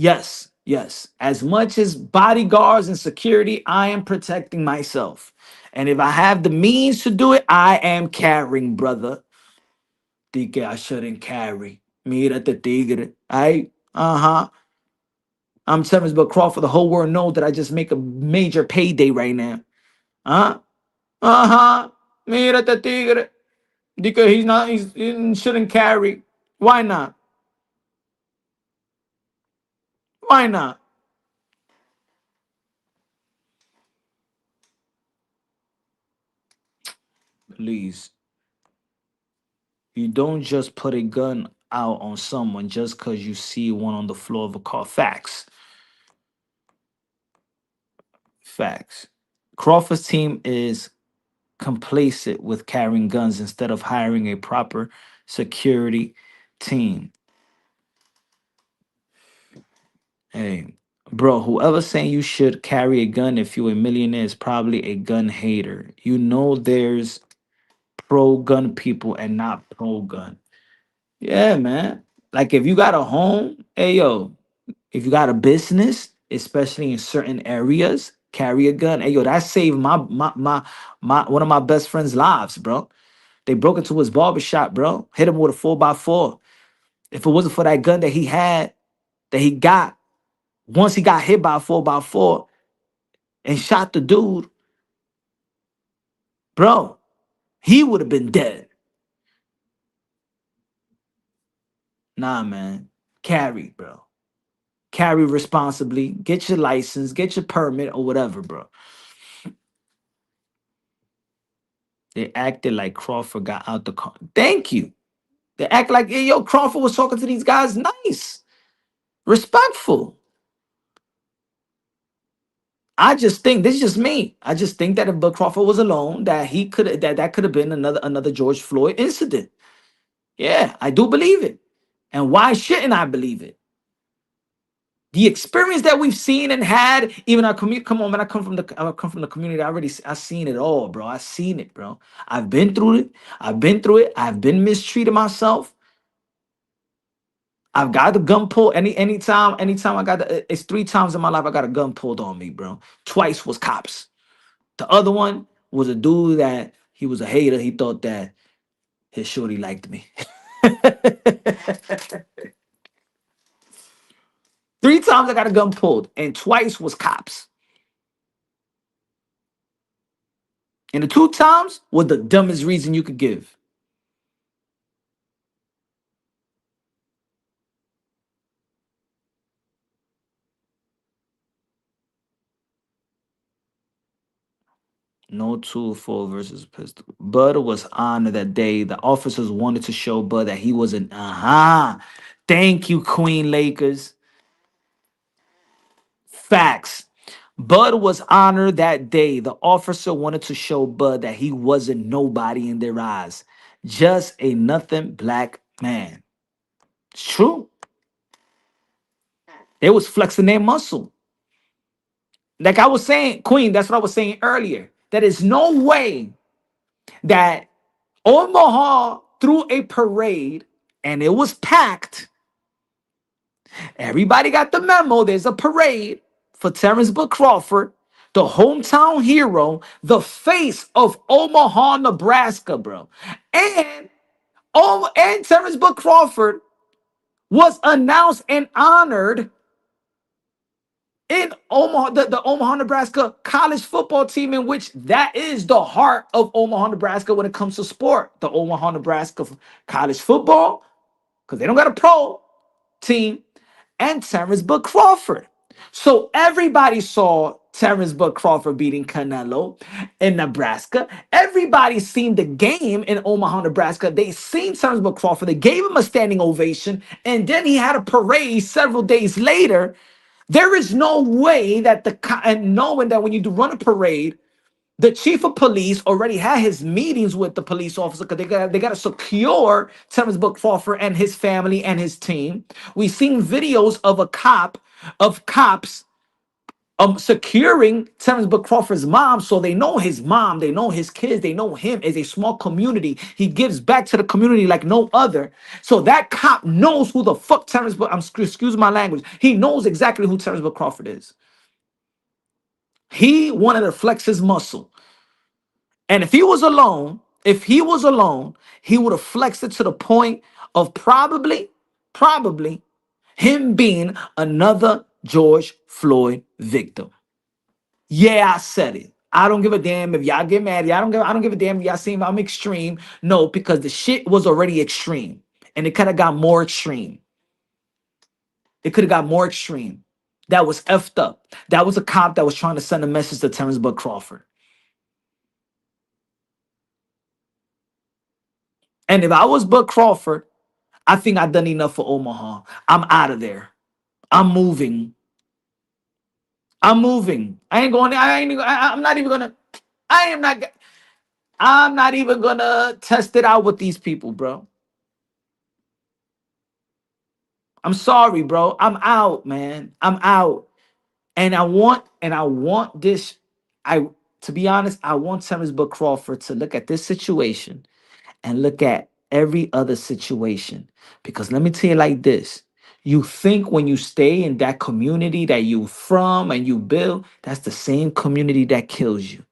Yes, as much as bodyguards and security, I am protecting myself. And if I have the means to do it, I am carrying, brother. Think I shouldn't carry. Mira te tigre. Uh-huh. I'm Terence but Crawford. The whole world knows that I just make a major payday right now. Huh? Uh-huh. Mira te tigre. Because he shouldn't carry. Why not? Why not? Please. You don't just put a gun out on someone just because you see one on the floor of a car. Facts. Facts. Crawford's team is complacent with carrying guns instead of hiring a proper security team. Hey, bro, whoever saying you should carry a gun if you're a millionaire is probably a gun hater. You know there's pro gun people and not pro gun. Yeah, man. Like if you got a home, hey yo, if you got a business, especially in certain areas, carry a gun. Hey yo, that saved my one of my best friends' lives, bro. They broke into his barbershop, bro. Hit him with a 4x4. If it wasn't for that gun that he had, that he got, once he got hit by a 4x4 and shot the dude, bro, he would have been dead. Nah, man. Carry, bro. Carry responsibly. Get your license, get your permit or whatever, bro. They acted like Crawford got out the car. Thank you. They act like, hey, yo, Crawford was talking to these guys nice, respectful. I just think this is just me. I just think that if Bud Crawford was alone, that he could that could have been another George Floyd incident. Yeah, I do believe it. And why shouldn't I believe it? The experience that we've seen and had, even our community. Come on, man! I come from the community. I seen it all, bro. I seen it, bro. I've been through it. I've been through it. I've been mistreated myself. I've got the gun pulled anytime I got it's 3 times in my life I got a gun pulled on me, bro. Twice was cops. The other one was a dude that he was a hater. He thought that his shorty liked me. 3 times I got a gun pulled, and twice was cops. And the 2 times was the dumbest reason you could give. No tool for versus pistol. Bud was honored that day. The officers wanted to show Bud that he was an Thank you, Queen Lakers. Facts. Bud was honored that day. The officer wanted to show Bud that he wasn't nobody in their eyes, just a nothing black man. It's true. They was flexing their muscle. Like I was saying, Queen, that's what I was saying earlier. That is no way that Omaha threw a parade and it was packed. Everybody got the memo. There's a parade for Terence Crawford, the hometown hero, the face of Omaha, Nebraska, bro. And and Terence Crawford was announced and honored in Omaha, the Omaha, Nebraska college football team, in which that is the heart of Omaha, Nebraska when it comes to sport. The Omaha, Nebraska college football, because they don't got a pro team, and Terence Crawford. So everybody saw Terence Crawford beating Canelo in Nebraska. Everybody seen the game in Omaha, Nebraska. They seen Terence Crawford. They gave him a standing ovation. And then he had a parade several days later. There is no way that and knowing that when you do run a parade, the chief of police already had his meetings with the police officer because they got to secure Terence Crawford and his family and his team. We've seen videos of of cops securing Terrence Bud Crawford's mom, so they know his mom, they know his kids, they know him as a small community. He gives back to the community like no other. So that cop knows who the fuck Terrence Bud. Excuse my language. He knows exactly who Terrence Bud Crawford is. He wanted to flex his muscle, and if he was alone, he would have flexed it to the point of probably him being another George Floyd victim. Yeah, I said it. I don't give a damn if y'all get mad. I don't give a damn if y'all see I'm extreme. No, because the shit was already extreme. And it could have got more extreme. It could have got more extreme. That was effed up. That was a cop that was trying to send a message to Terrence Bud Crawford. And if I was Bud Crawford, I think I've done enough for Omaha. I'm out of there. I'm moving. I'm moving. I ain't going. I'm not even gonna. I am not. I'm not even gonna test it out with these people, bro. I'm sorry, bro. I'm out, man. I'm out. And I want this. I To be honest, I want Terrence Bud Crawford to look at this situation and look at every other situation. Because let me tell you like this. You think when you stay in that community that you from and you build, that's the same community that kills you.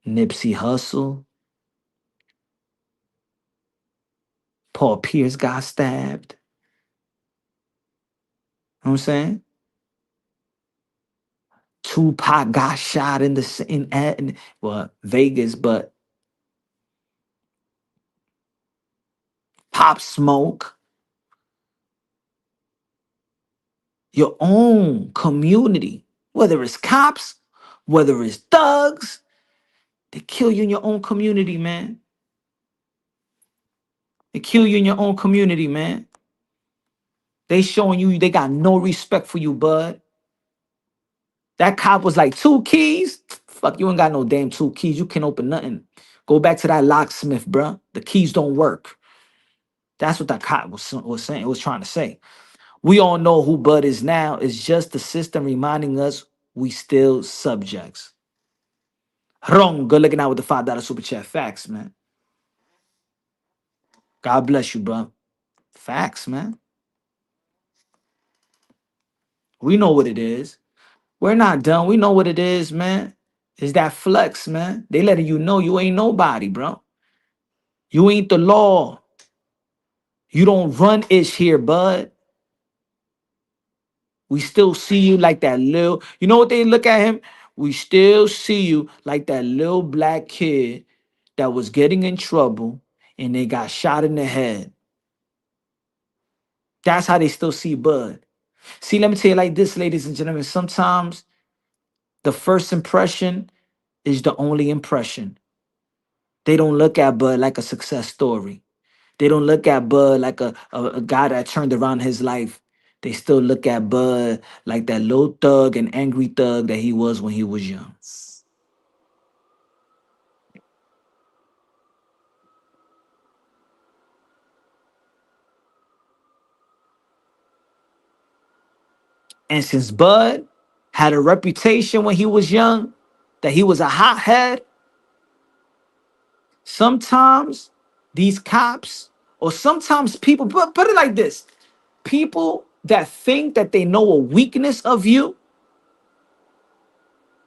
Nipsey Hussle, Paul Pierce got stabbed. You know what I'm saying? Tupac got shot in well, Vegas, but Pop Smoke, your own community, whether it's cops, whether it's thugs, they kill you in your own community, man. They kill you in your own community, man. They showing you they got no respect for you, bud. That cop was like, 2 keys? Fuck, you ain't got no damn 2 keys. You can't open nothing. Go back to that locksmith, bruh. The keys don't work. That's what that cop was saying. It was trying to say. We all know who Bud is now. It's just the system reminding us we still subjects. Wrong. Good looking out with the $5 super chat. Facts, man. God bless you, bro. Facts, man. We know what it is. We're not done. We know what it is, man. It's that flex, man. They letting you know you ain't nobody, bro. You ain't the law. You don't run ish here, bud. We still see you like that little, you know what they look at him? We still see you like that little black kid that was getting in trouble and they got shot in the head. That's how they still see Bud. See, let me tell you like this, ladies and gentlemen. Sometimes the first impression is the only impression. They don't look at Bud like a success story. They don't look at Bud like a guy that turned around his life. They still look at Bud like that little thug and angry thug that he was when he was young. And since Bud had a reputation when he was young, that he was a hothead, sometimes these cops, or sometimes people, put it like this, people that think that they know a weakness of you,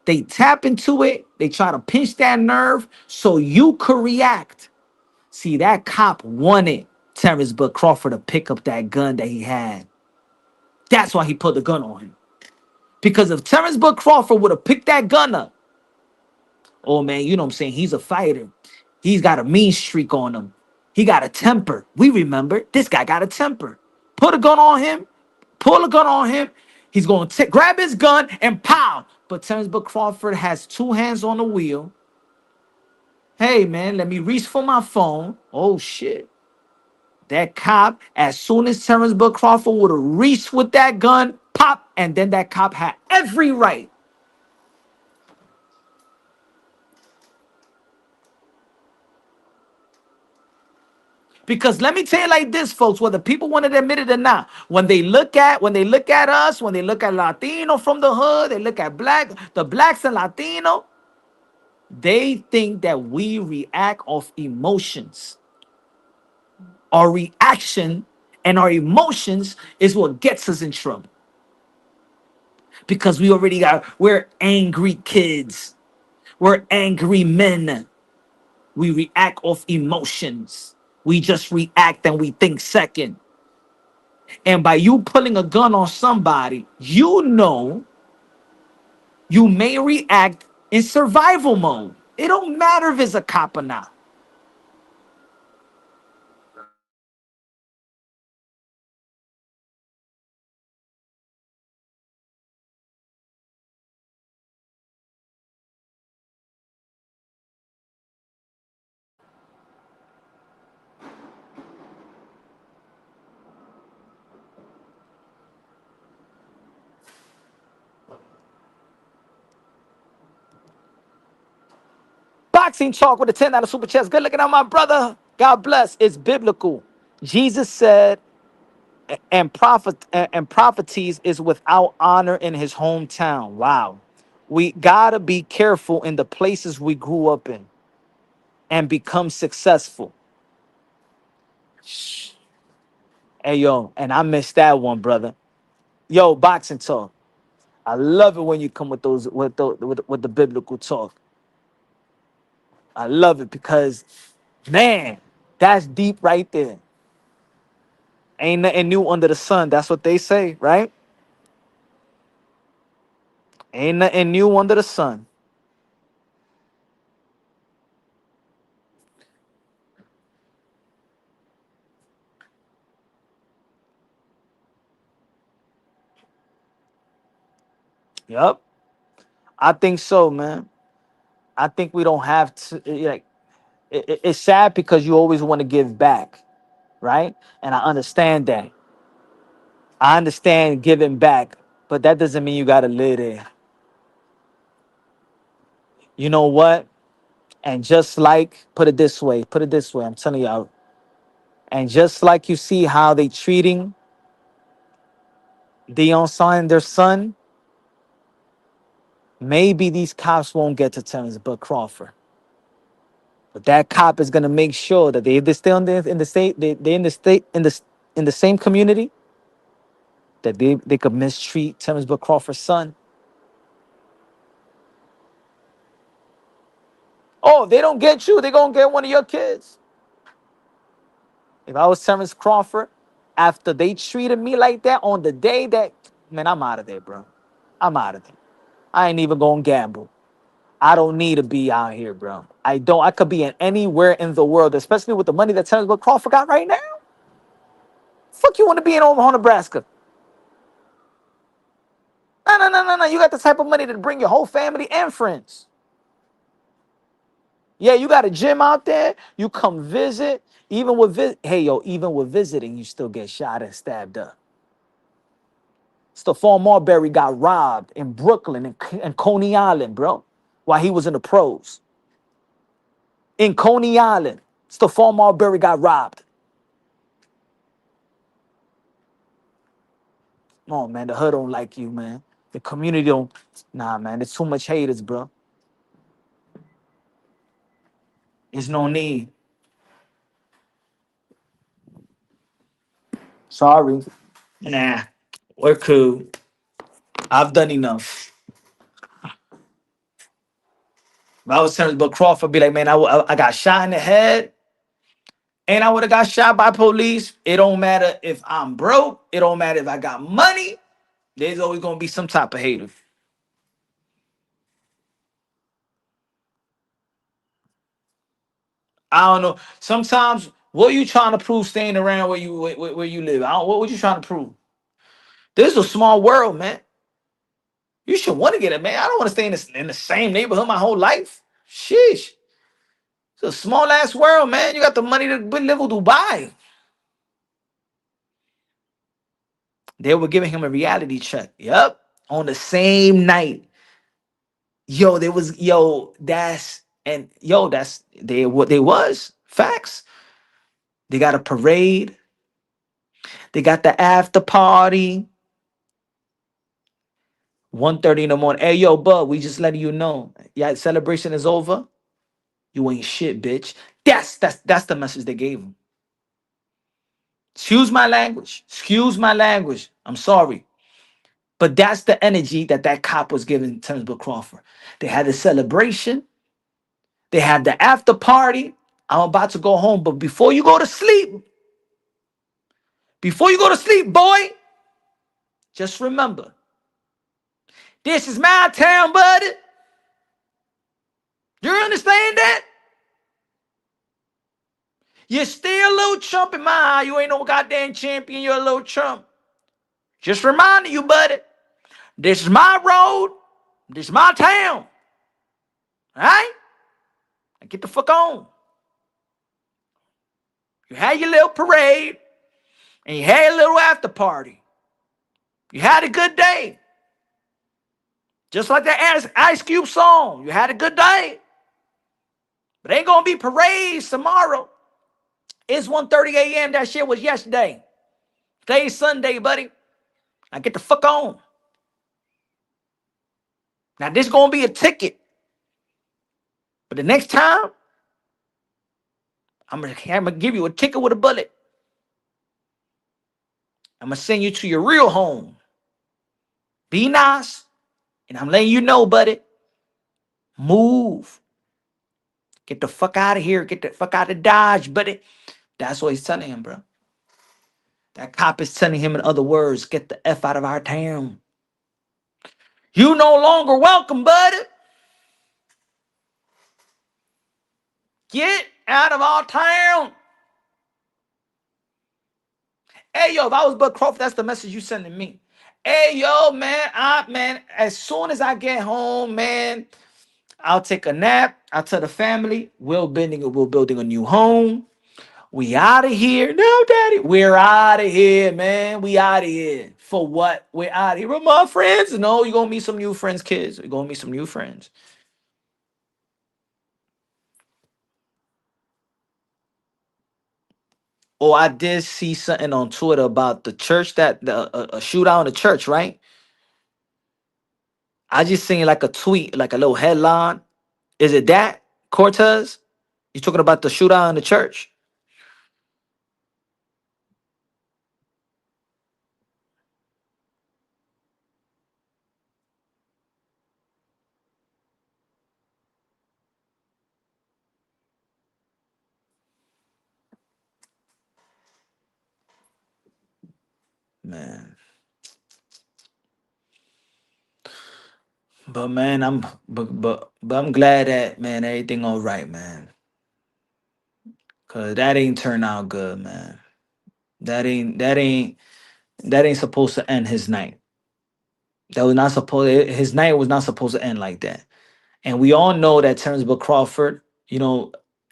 they tap into it, they try to pinch that nerve so you could react. See, that cop wanted Terrence Bud Crawford to pick up that gun that he had. That's why he put the gun on him. Because if Terrence Bud Crawford would have picked that gun up, oh man, you know what I'm saying? He's a fighter. He's got a mean streak on him. He got a temper. We remember this guy got a temper. Put a gun on him, pull a gun on him. He's going to grab his gun and pow. But Terrence Bud Crawford has 2 hands on the wheel. Hey man, let me reach for my phone. Oh shit. That cop, as soon as Terrence Bud Crawford would have reached with that gun, pop, and then that cop had every right. Because let me tell you like this, folks, whether people want to admit it or not, when they look at us, when they look at Latino from the hood, they look at the blacks and Latino, they think that we react off emotions. Our reaction and our emotions is what gets us in trouble. Because we're angry kids. We're angry men. We react off emotions. We just react and we think second. And by you pulling a gun on somebody, you may react in survival mode. It don't matter if it's a cop or not. Boxing talk with a $10 super chest. Good looking out, my brother. God bless. It's biblical. Jesus said, and prophecies is without honor in his hometown. Wow. We gotta be careful in the places we grew up in and become successful. Hey yo, and I missed that one, brother. Yo, boxing talk. I love it when you come with those with the biblical talk. I love it because, man, that's deep right there. Ain't nothing new under the sun. That's what they say, right? Ain't nothing new under the sun. Yup. I think so, man. I think we don't have to like it's sad because you always want to give back, right? And I understand that. I understand giving back, but that doesn't mean you gotta live there. You know what? And just like, put it this way, I'm telling you, and just like you see how they treating Deion Son, their son, maybe these cops won't get to Terence but Crawford. But that cop is gonna make sure that they stay in the state, they in the state in the same community, that they could mistreat Terence but Crawford's son. Oh, if they don't get you, they gonna get one of your kids. If I was Terence Crawford, after they treated me like that on the day that, man, I'm out of there, bro. I'm out of there. I ain't even gonna gamble. I don't need to be out here, bro. I don't. I could be in anywhere in the world, especially with the money that Terence Crawford got right now. Fuck, you want to be in Omaha, Nebraska? No, no, no, no, no. You got the type of money to bring your whole family and friends. Yeah, you got a gym out there. You come visit. Even with hey yo, even with visiting, you still get shot and stabbed up. Stephon Marbury got robbed in Brooklyn and Coney Island, bro, while he was in the pros. In Coney Island, Stephon Marbury got robbed. Oh man, the hood don't like you, man. The community don't. Nah, man, there's too much haters, bro. There's no need. Sorry. Nah, we're cool. I've done enough. If I was Terrence but Crawford, be like, man, I got shot in the head, and I would have got shot by police. It don't matter if I'm broke. It don't matter if I got money. There's always gonna be some type of hater. I don't know. Sometimes, what you trying to prove staying around where you live? What you trying to prove? This is a small world, man. You should want to get it, man. I don't want to stay in the same neighborhood my whole life. Sheesh. It's a small ass world, man. You got the money to live in Dubai. They were giving him a reality check. Yep. On the same night. Yo, there was yo, that's and yo, that's they what they was. Facts. They got a parade. They got the after party. 1:30 in the morning. Hey, yo, bud, we just letting you know. Yeah, celebration is over. You ain't shit, bitch. That's the message they gave him. Excuse my language. Excuse my language. I'm sorry. But that's the energy that that cop was giving Terence Crawford. They had the celebration. They had the after party. I'm about to go home. But before you go to sleep, boy, just remember, this is my town, buddy. You understand that? You're still a little chump in my eye. You ain't no goddamn champion. You're a little chump. Just reminding you, buddy. This is my road. This is my town. All right? Now get the fuck on. You had your little parade and you had a little after party. You had a good day. Just like that Ice Cube song. You had a good day. But ain't gonna be parades tomorrow. It's 1:30 a.m. That shit was yesterday. Today's Sunday, buddy. Now get the fuck on. Now this gonna be a ticket. But the next time, I'm gonna give you a ticket with a bullet. I'm gonna send you to your real home. Be nice. And I'm letting you know, buddy. Move. Get the fuck out of here. Get the fuck out of Dodge, buddy. That's what he's telling him, bro. That cop is telling him in other words, get the F out of our town. You no longer welcome, buddy. Get out of our town. Hey, yo, if I was Bud Crawford, that's the message you sending me. Hey, yo, man, as soon as I get home, man, I'll take a nap. I'll tell the family, we're building a new home. We out of here. No, daddy. We're out of here, man. We out of here. For what? We're out of here with my friends. No, you're going to meet some new friends, kids. You're going to meet some new friends. Oh, I did see something on Twitter about the church a shootout in the church, right? I just seen like a tweet, like a little headline. Is it that, Cortez? You talking about the shootout in the church? Man. But man, but I'm glad that man everything all right, man. Cause that ain't turn out good, man. That ain't supposed to end his night. That was not supposed his night was not supposed to end like that. And we all know that Terence Crawford,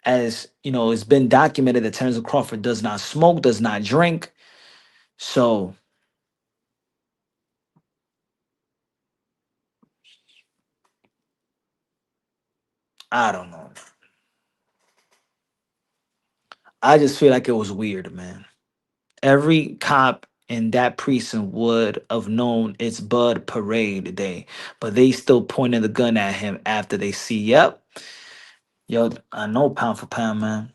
as it's been documented that Terence Crawford does not smoke, does not drink. So I don't know. I just feel like it was weird, man. Every cop in that precinct would have known it's Bud Parade Day, but they still pointing the gun at him after they see, yep, yo, I know pound for pound, man.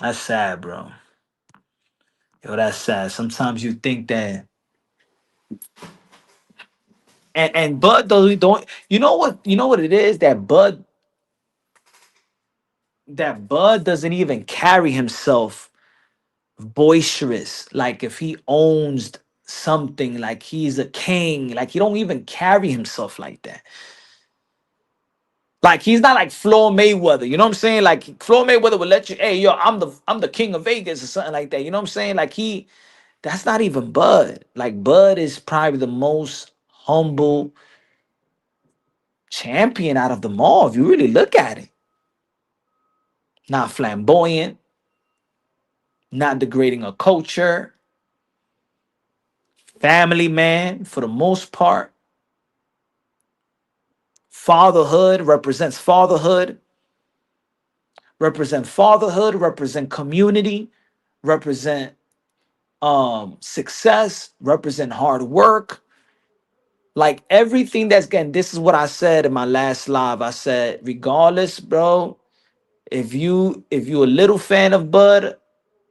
That's sad, bro. Yo, that's sad. Sometimes you think that, and Bud though don't. You know what it is that Bud doesn't even carry himself boisterous. Like if he owns something, like he's a king, like he don't even carry himself like that. Like he's not like Floyd Mayweather, you know what I'm saying? Like Floyd Mayweather would let you, hey yo, I'm the king of Vegas or something like that. You know what I'm saying? Like that's not even Bud. Like Bud is probably the most humble champion out of them all. If you really look at it, not flamboyant, not degrading a culture, family man for the most part. Fatherhood represents fatherhood, represent community, represent success, represent hard work. Like everything that's getting, this is what I said in my last live. I said, regardless, bro, if you a little fan of Bud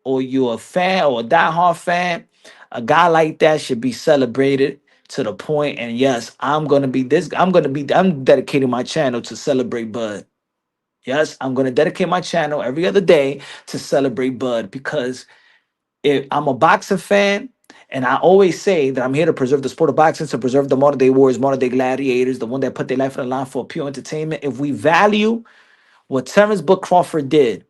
or you're a fan or a diehard fan, a guy like that should be celebrated to the point. And yes, I'm dedicating my channel to celebrate Bud. Yes, I'm gonna dedicate my channel every other day to celebrate Bud because if I'm a boxing fan, and I always say that I'm here to preserve the sport of boxing, to preserve the modern day warriors, modern day gladiators, the one that put their life on the line for pure entertainment. If we value what Terence Crawford did,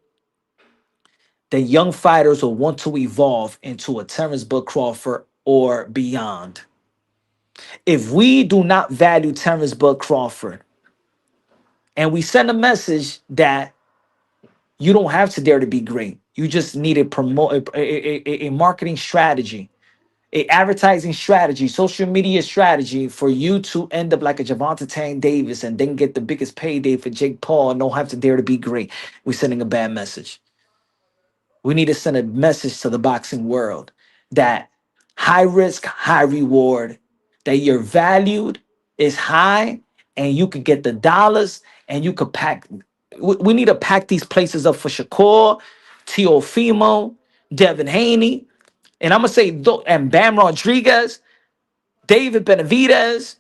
then young fighters will want to evolve into a Terence Crawford or beyond. If we do not value Terence Crawford and we send a message that you don't have to dare to be great, you just need a promote a marketing strategy, a advertising strategy, social media strategy for you to end up like a Javante Tank Davis and then get the biggest payday for Jake Paul and don't have to dare to be great. We're sending a bad message. We need to send a message to the boxing world that high risk, high reward, that you're valued is high and you could get the dollars and you could pack. We need to pack these places up for Shakur, Teofimo, Devin Haney, and I'm gonna say and Bam Rodriguez, David Benavidez,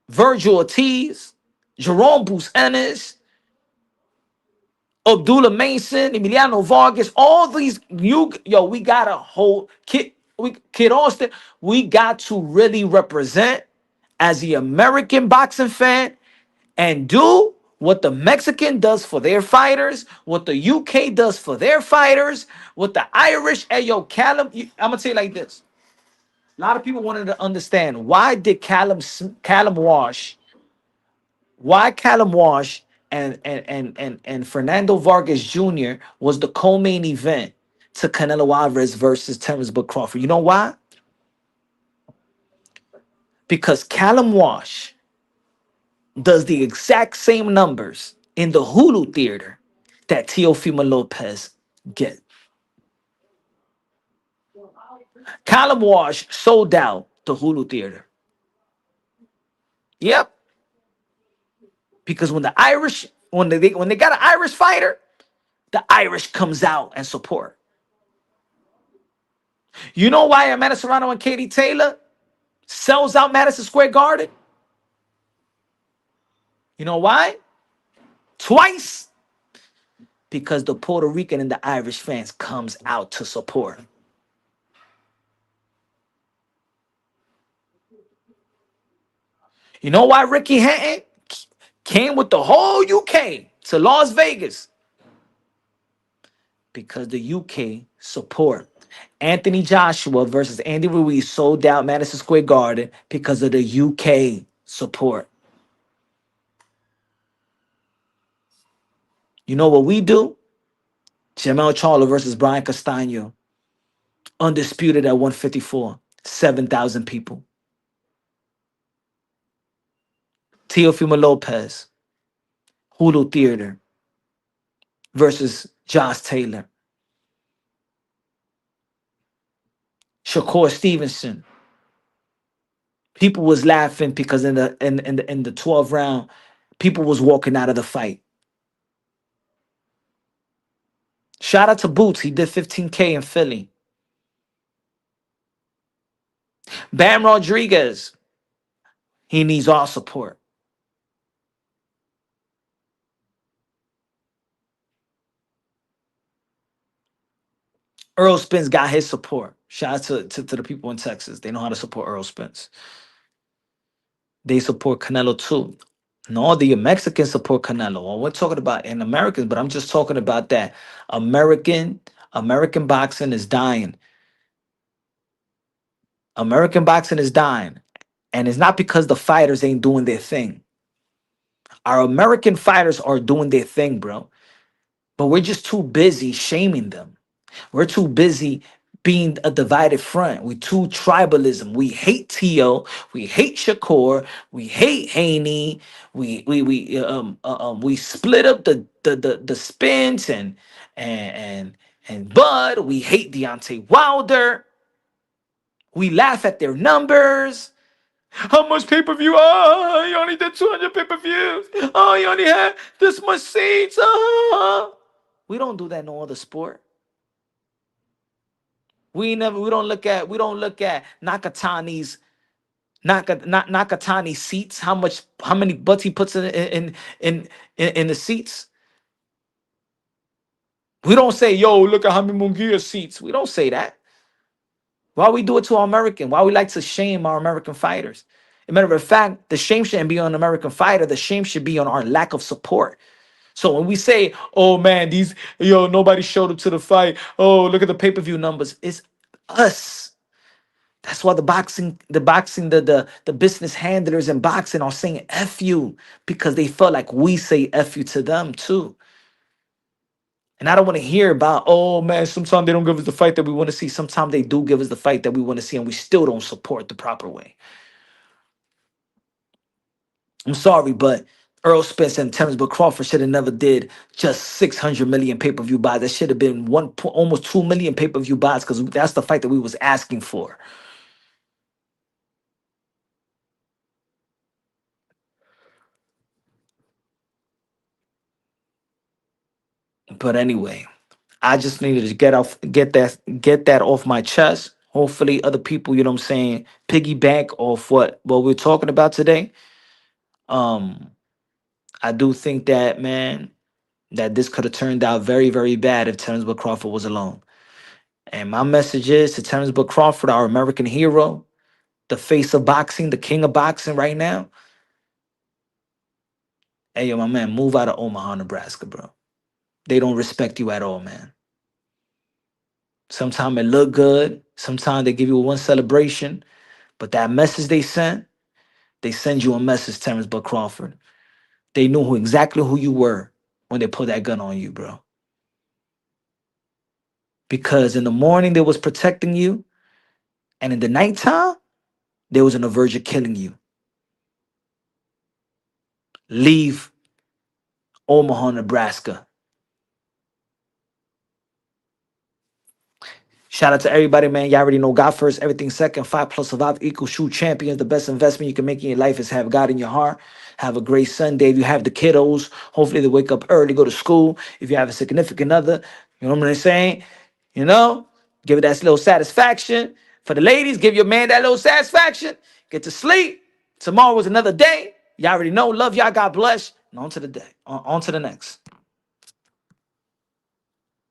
Virgil Ortiz, Jerome Bruce Ennis, Abdullah Mason, Emiliano Vargas, all these we gotta hold Kid Austin. We got to really represent as the American boxing fan and do what the Mexican does for their fighters, what the UK does for their fighters, what the Irish. Hey, yo, Callum, I'm gonna tell you like this. A lot of people wanted to understand why Callum Wash and Fernando Vargas Jr. was the co-main event to Canelo Alvarez versus Terence Crawford. You know why? Because Callum Wash does the exact same numbers in the Hulu theater that Teofimo Lopez get. Callum Wash sold out the Hulu theater. Yep. Because when they got an Irish fighter, the Irish comes out and support. You know why Amanda Serrano and Katie Taylor sells out Madison Square Garden? You know why? Twice. Because the Puerto Rican and the Irish fans comes out to support. You know why Ricky Hatton came with the whole UK to Las Vegas? Because the UK support. Anthony Joshua versus Andy Ruiz sold out Madison Square Garden because of the UK support. You know what we do? Jamel Charlo versus Brian Castano. Undisputed at 154. 7,000 people. Teofimo Lopez. Hulu Theater versus Josh Taylor. Shakur Stevenson. People was laughing because in the 12th round, people was walking out of the fight. Shout out to Boots. He did 15K in Philly. Bam Rodriguez. He needs our support. Earl Spence got his support. Shout out to the people in Texas. They know how to support Earl Spence. They support Canelo too. No, the Mexicans support Canelo. Well, we're talking about in Americans, but I'm just talking about that American boxing is dying. American boxing is dying. And it's not because the fighters ain't doing their thing. Our American fighters are doing their thing, bro. But we're just too busy shaming them. We're too busy being a divided front. We too tribalism. We hate Tio. We hate Shakur. We hate Haney. We split up the spins and But we hate Deontay Wilder. We laugh at their numbers. How much pay-per-view? Oh, you only did 200 pay-per-views. Oh, you only had this much seats. Oh. We don't do that in no other sport. We don't look at Nakatani's seats, how many butts he puts in the seats. We don't say, yo, look at how many Munguia seats. We don't say that. Why we do it to our American? Why we like to shame our American fighters? As a matter of fact, the shame shouldn't be on an American fighter. The shame should be on our lack of support. So when we say, oh man, nobody showed up to the fight. Oh, look at the pay-per-view numbers. It's us. That's why the business handlers in boxing are saying F you, because they felt like we say F you to them too. And I don't want to hear about, oh man, sometimes they don't give us the fight that we want to see. Sometimes they do give us the fight that we want to see, and we still don't support the proper way. I'm sorry, but Earl Spence and Terence Crawford should have never did just 600 million pay-per-view buys. That should have been almost 2 million pay-per-view buys, because that's the fight that we was asking for. But anyway, I just needed to get that off my chest. Hopefully other people, you know what I'm saying, piggyback off what we're talking about today. Um, I do think that, man, that this could have turned out very, very bad if Terence Crawford was alone. And my message is to Terence Crawford, our American hero, the face of boxing, the king of boxing right now. Hey, yo, my man, move out of Omaha, Nebraska, bro. They don't respect you at all, man. Sometimes it look good. Sometimes they give you one celebration. But that message they send you a message, Terence Crawford. They knew exactly who you were when they put that gun on you, bro. Because in the morning they was protecting you, and in the nighttime, they was on the verge of killing you. Leave Omaha, Nebraska. Shout out to everybody, man. Y'all already know God first, everything second. 5 plus survive equals shoe champions. The best investment you can make in your life is have God in your heart. Have a great Sunday. If you have the kiddos, hopefully they wake up early, go to school. If you have a significant other, you know what I'm saying? You know, give it that little satisfaction. For the ladies, give your man that little satisfaction. Get to sleep. Tomorrow is another day. Y'all already know. Love y'all. God bless. And on to the day. On to the next.